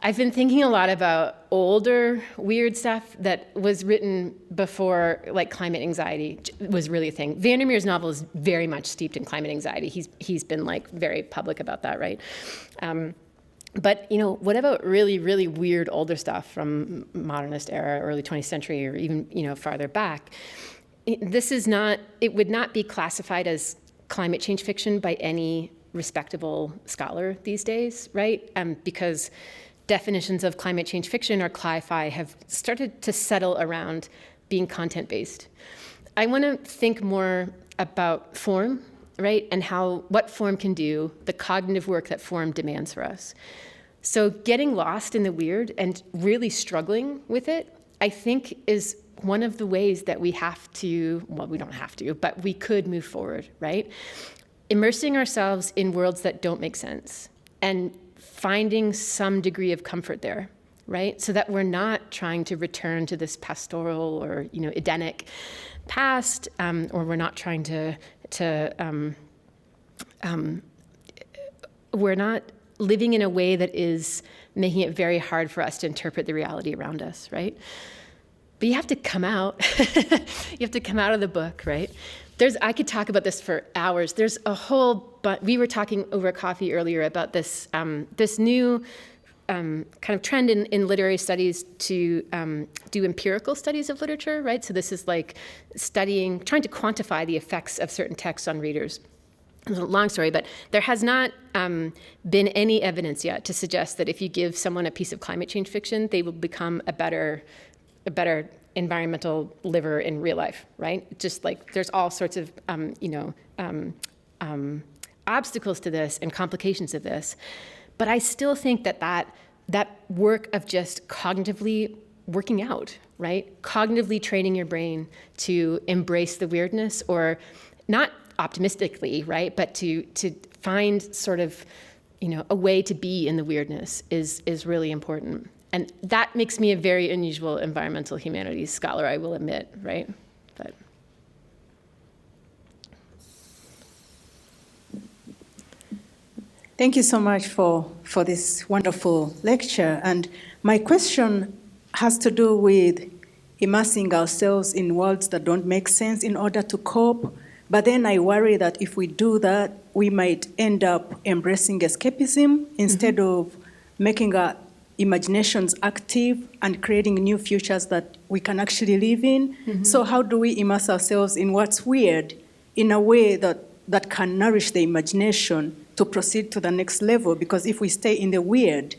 Speaker 3: I've been thinking a lot about older weird stuff that was written before like climate anxiety was really a thing. Vandermeer's novel is very much steeped in climate anxiety. He's been like very public about that, right? But you know, what about really, really weird older stuff from modernist era, early 20th century, or even farther back? It would not be classified as climate change fiction by any respectable scholar these days, right? Because definitions of climate change fiction or cli-fi have started to settle around being content-based. I want to think more about form, right? And what form can do, the cognitive work that form demands for us. So getting lost in the weird and really struggling with it, I think is one of the ways that we have to, well, we don't have to, but we could move forward, right? Immersing ourselves in worlds that don't make sense and finding some degree of comfort there, right? So that we're not trying to return to this pastoral or Edenic past, or we're not trying we're not living in a way that is making it very hard for us to interpret the reality around us, right? But you have to come out. You have to come out of the book, right? I could talk about this for hours. There's a whole, but we were talking over coffee earlier about this this new kind of trend in literary studies to do empirical studies of literature, right? So this is like trying to quantify the effects of certain texts on readers. It's a long story, but there has not been any evidence yet to suggest that if you give someone a piece of climate change fiction, they will become a better environmental liver in real life, right? Just like there's all sorts of obstacles to this and complications of this, but I still think that that work of just cognitively working out, right? Cognitively training your brain to embrace the weirdness, or not optimistically, right? But to find sort of, a way to be in the weirdness is really important. And that makes me a very unusual environmental humanities scholar, I will admit, right? But
Speaker 6: Thank you so much for this wonderful lecture. And my question has to do with immersing ourselves in worlds that don't make sense in order to cope. But then I worry that if we do that, we might end up embracing escapism instead of making our imaginations active and creating new futures that we can actually live in. So how do we immerse ourselves in what's weird in a way that can nourish the imagination to proceed to the next level? Because if we stay in the weird,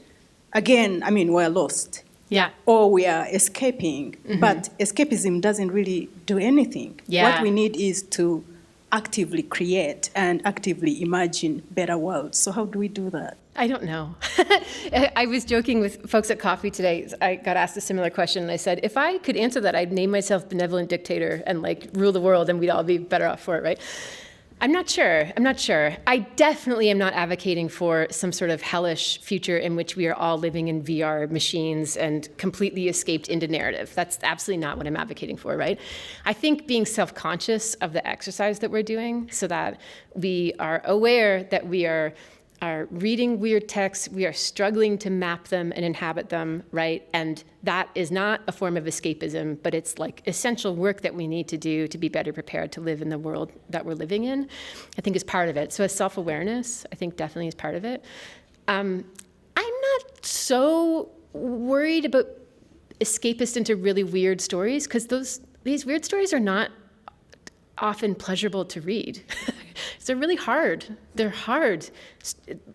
Speaker 6: again, we're lost.
Speaker 3: yeah,
Speaker 6: Or we are escaping. But escapism doesn't really do anything.
Speaker 3: Yeah.
Speaker 6: What we need is to actively create and actively imagine better worlds. So how do we do that?
Speaker 3: I don't know. I was joking with folks at coffee today. I got asked a similar question, and I said, if I could answer that, I'd name myself benevolent dictator and rule the world, and we'd all be better off for it, right? I'm not sure. I definitely am not advocating for some sort of hellish future in which we are all living in VR machines and completely escaped into narrative. That's absolutely not what I'm advocating for, right? I think being self-conscious of the exercise that we're doing, so that we are aware that we are reading weird texts, we are struggling to map them and inhabit them, right? And that is not a form of escapism, but it's essential work that we need to do to be better prepared to live in the world that we're living in, I think is part of it. So self-awareness, I think definitely is part of it. I'm not so worried about escapist into really weird stories, because these weird stories are not often pleasurable to read. They're really hard. They're hard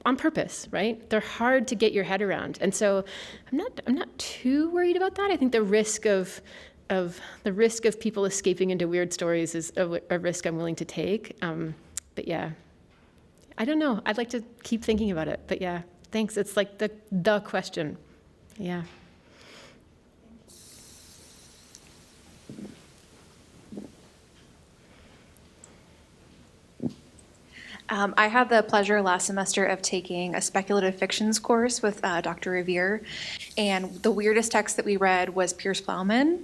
Speaker 3: on purpose, right? They're hard to get your head around. And so I'm not too worried about that. I think the risk of people escaping into weird stories is a risk I'm willing to take. But yeah, I don't know. I'd like to keep thinking about it. But yeah, thanks. It's like the question. Yeah.
Speaker 7: I had the pleasure last semester of taking a speculative fictions course with Dr. Revere, and the weirdest text that we read was Piers Plowman,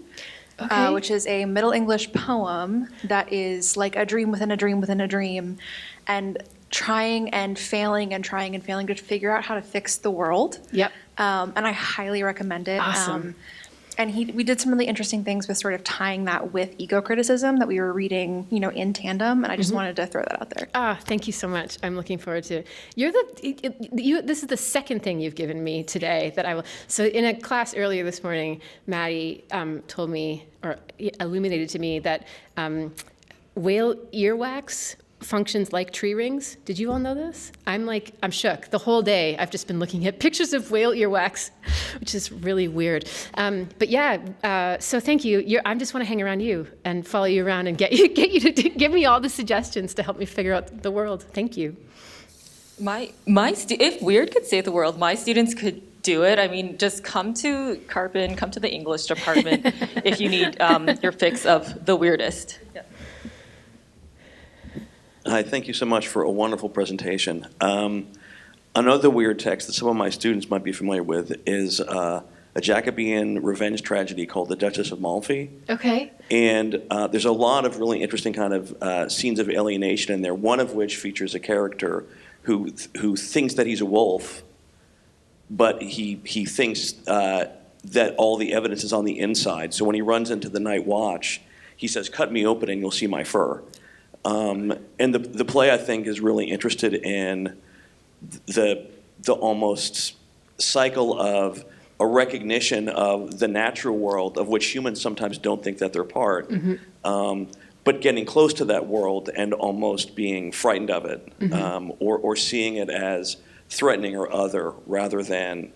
Speaker 3: Okay.
Speaker 7: which is a Middle English poem that is like a dream within a dream within a dream, and trying and failing to figure out how to fix the world.
Speaker 3: Yep.
Speaker 7: And I highly recommend it.
Speaker 3: Awesome.
Speaker 7: And we did some really interesting things with sort of tying that with ego criticism that we were reading, in tandem. And I just wanted to throw that out there.
Speaker 3: Thank you so much. I'm looking forward to it. This is the second thing you've given me today that I will. So in a class earlier this morning, Maddie told me, or illuminated to me, that whale earwax functions like tree rings. Did you all know this? I'm shook. The whole day I've just been looking at pictures of whale earwax, which is really weird. But yeah, so thank you. I just want to hang around you and follow you around and get you to give me all the suggestions to help me figure out the world. Thank you.
Speaker 1: If weird could save the world, my students could do it. I mean, just come to Carpin, come to the English department if you need your fix of the weirdest. Yeah.
Speaker 8: Hi, thank you so much for a wonderful presentation. Another weird text that some of my students might be familiar with is a Jacobean revenge tragedy called The Duchess of Malfi.
Speaker 3: Okay.
Speaker 8: And there's a lot of really interesting kind of scenes of alienation in there, one of which features a character who thinks that he's a wolf, but he thinks that all the evidence is on the inside. So when he runs into the night watch, he says, "Cut me open and you'll see my fur." And the play, I think, is really interested in the almost cycle of a recognition of the natural world, of which humans sometimes don't think that they're part, but getting close to that world and almost being frightened of it, or seeing it as threatening or other, rather than,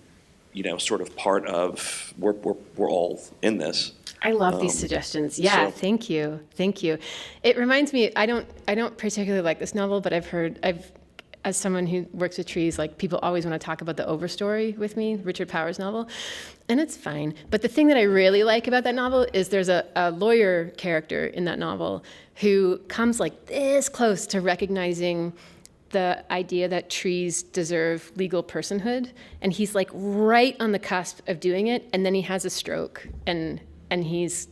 Speaker 8: sort of part of we're all in this.
Speaker 3: I love these suggestions. Yeah, thank you. It reminds me, I don't particularly like this novel, but as someone who works with trees, like people always want to talk about the Overstory with me, Richard Powers novel, and it's fine. But the thing that I really like about that novel is there's a lawyer character in that novel who comes like this close to recognizing the idea that trees deserve legal personhood, and he's like right on the cusp of doing it, and then he has a stroke, and he's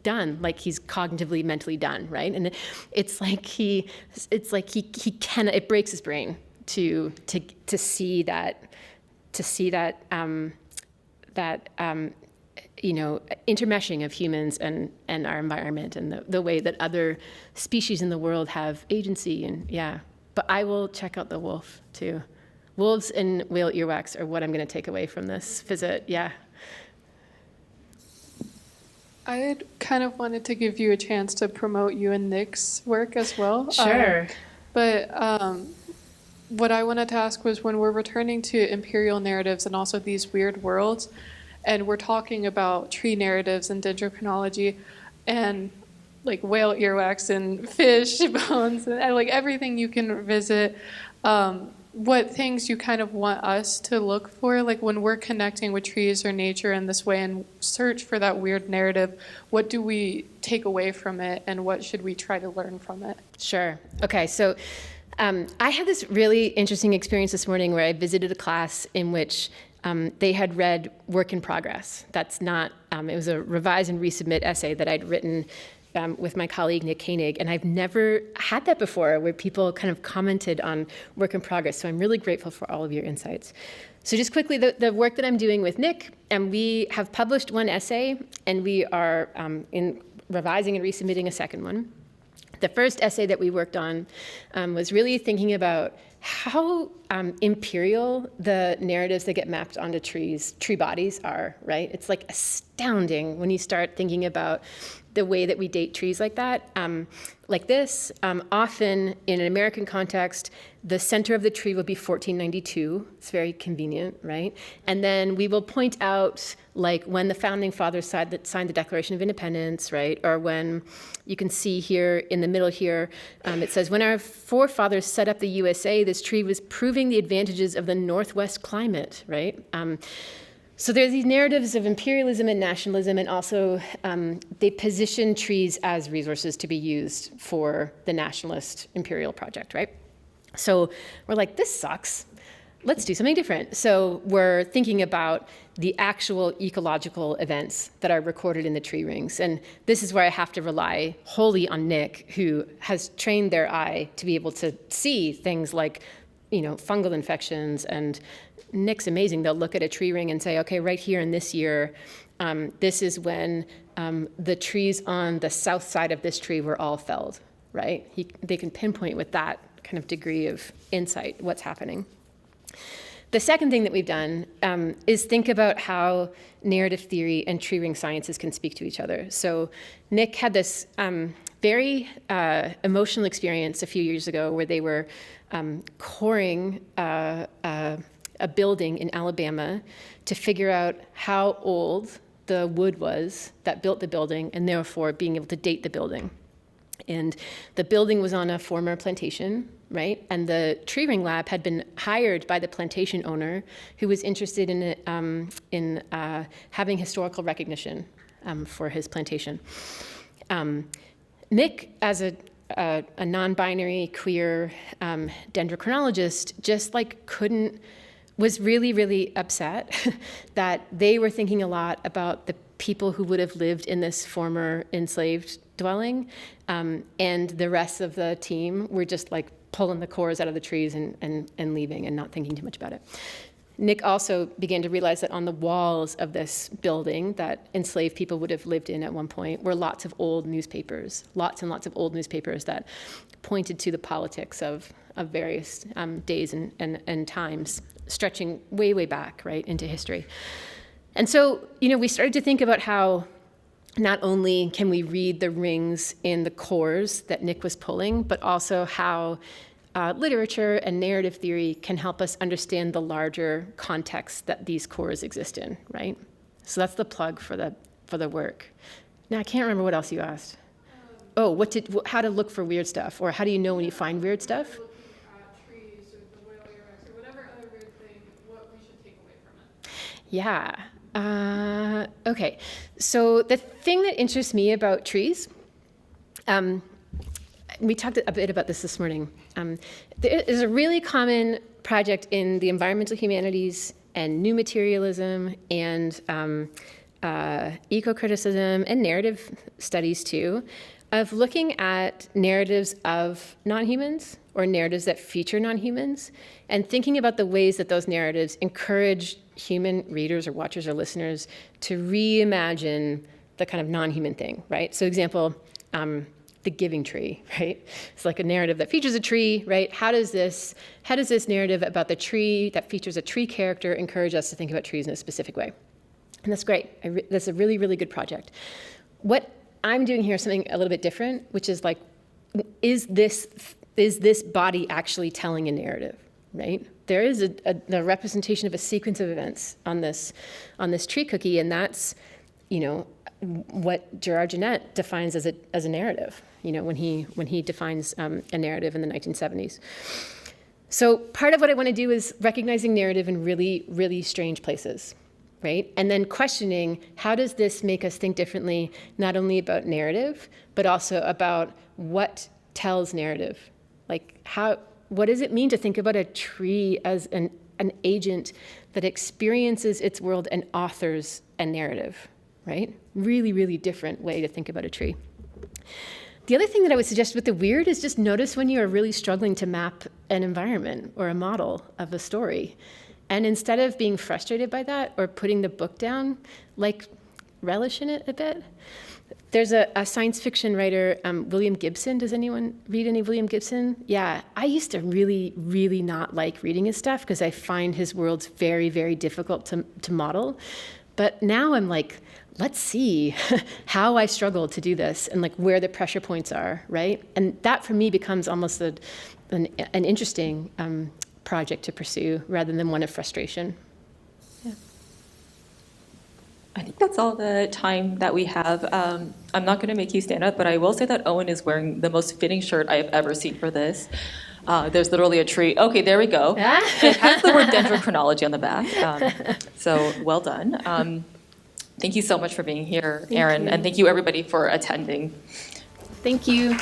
Speaker 3: done, like he's cognitively, mentally done, right? And it's like he can, it breaks his brain to see that intermeshing of humans and our environment, and the way that other species in the world have agency. And yeah, but I will check out The Wolf too. Wolves and whale earwax are what I'm going to take away from this visit. Yeah.
Speaker 9: I had kind of wanted to give you a chance to promote you and Nick's work as well.
Speaker 3: Sure.
Speaker 9: But what I wanted to ask was, when we're returning to imperial narratives and also these weird worlds, and we're talking about tree narratives and dendrochronology and like whale earwax and fish bones and like everything you can visit, what things you kind of want us to look for, like when we're connecting with trees or nature in this way and search for that weird narrative, what do we take away from it and what should we try to learn from it?
Speaker 3: Sure. Okay, so I had this really interesting experience this morning where I visited a class in which they had read Work in Progress. That's not, it was a revise and resubmit essay that I'd written with my colleague Nick Koenig, and I've never had that before, where people kind of commented on work in progress. So I'm really grateful for all of your insights. So just quickly, the work that I'm doing with Nick, and we have published one essay, and we are in revising and resubmitting a second one. The first essay that we worked on was really thinking about how imperial the narratives that get mapped onto tree bodies are, right? It's like astounding when you start thinking about the way that we date trees like that. Like this, often in an American context, the center of the tree will be 1492. It's very convenient, right? And then we will point out like when the founding fathers signed the Declaration of Independence, right? Or when you can see here in the middle here, it says, when our forefathers set up the USA, this tree was proving the advantages of the Northwest climate, right? So there's these narratives of imperialism and nationalism, and also they position trees as resources to be used for the nationalist imperial project, right? So we're like, this sucks. Let's do something different. So we're thinking about the actual ecological events that are recorded in the tree rings. And this is where I have to rely wholly on Nick, who has trained their eye to be able to see things like, fungal infections. And Nick's amazing. They'll look at a tree ring and say, okay, right here in this year, this is when the trees on the south side of this tree were all felled, right? They can pinpoint with that kind of degree of insight what's happening. The second thing that we've done is think about how narrative theory and tree ring sciences can speak to each other. So Nick had this very emotional experience a few years ago where they were coring a building in Alabama to figure out how old the wood was that built the building, and therefore being able to date the building. And the building was on a former plantation, right? And the tree ring lab had been hired by the plantation owner, who was interested in having historical recognition for his plantation. Nick, as a non-binary queer dendrochronologist, just was really, really upset that they were thinking a lot about the people who would have lived in this former enslaved dwelling, and the rest of the team were just like pulling the cores out of the trees and leaving and not thinking too much about it. Nick also began to realize that on the walls of this building that enslaved people would have lived in at one point were lots of old newspapers, lots and lots of old newspapers that pointed to the politics of various days and times, stretching way, way back, right, into history. And so, we started to think about how not only can we read the rings in the cores that Nick was pulling, but also how literature and narrative theory can help us understand the larger context that these cores exist in, right? So that's the plug for the work. Now I can't remember what else you asked. How to look for weird stuff, or how do you know when you find weird stuff? Yeah. Okay. So the thing that interests me about trees, we talked a bit about this morning. There is a really common project in the environmental humanities and new materialism and eco-criticism and narrative studies too, of looking at narratives of non-humans or narratives that feature non-humans and thinking about the ways that those narratives encourage human readers or watchers or listeners to reimagine the kind of non-human thing, right? So example, the giving tree, right? It's like a narrative that features a tree, right? How does this narrative about the tree that features a tree character encourage us to think about trees in a specific way? And that's great. That's a really, really good project. What I'm doing here is something a little bit different, which is like, is this body actually telling a narrative, right? There is a representation of a sequence of events on this tree cookie, and that's, what Gerard Genette defines as a narrative, when he defines a narrative in the 1970s. So part of what I want to do is recognizing narrative in really, really strange places, right? And then questioning, how does this make us think differently, not only about narrative, but also about what tells narrative? Like what does it mean to think about a tree as an agent that experiences its world and authors a narrative, right? Really, really different way to think about a tree. The other thing that I would suggest with the weird is just notice when you are really struggling to map an environment or a model of a story. And instead of being frustrated by that or putting the book down, like relish in it a bit. There's a science fiction writer, William Gibson. Does anyone read any William Gibson? Yeah, I used to really, really not like reading his stuff because I find his worlds very, very difficult to model. But now I'm like, let's see how I struggle to do this and like where the pressure points are, right? And that for me becomes almost an interesting project to pursue rather than one of frustration. Yeah.
Speaker 1: I think that's all the time that we have. I'm not going to make you stand up, but I will say that Owen is wearing the most fitting shirt I have ever seen for this. There's literally a tree. Okay, there we go. It has the word dendrochronology on the back. So well done. Thank you so much for being here, Erin, and thank you everybody for attending.
Speaker 3: Thank you.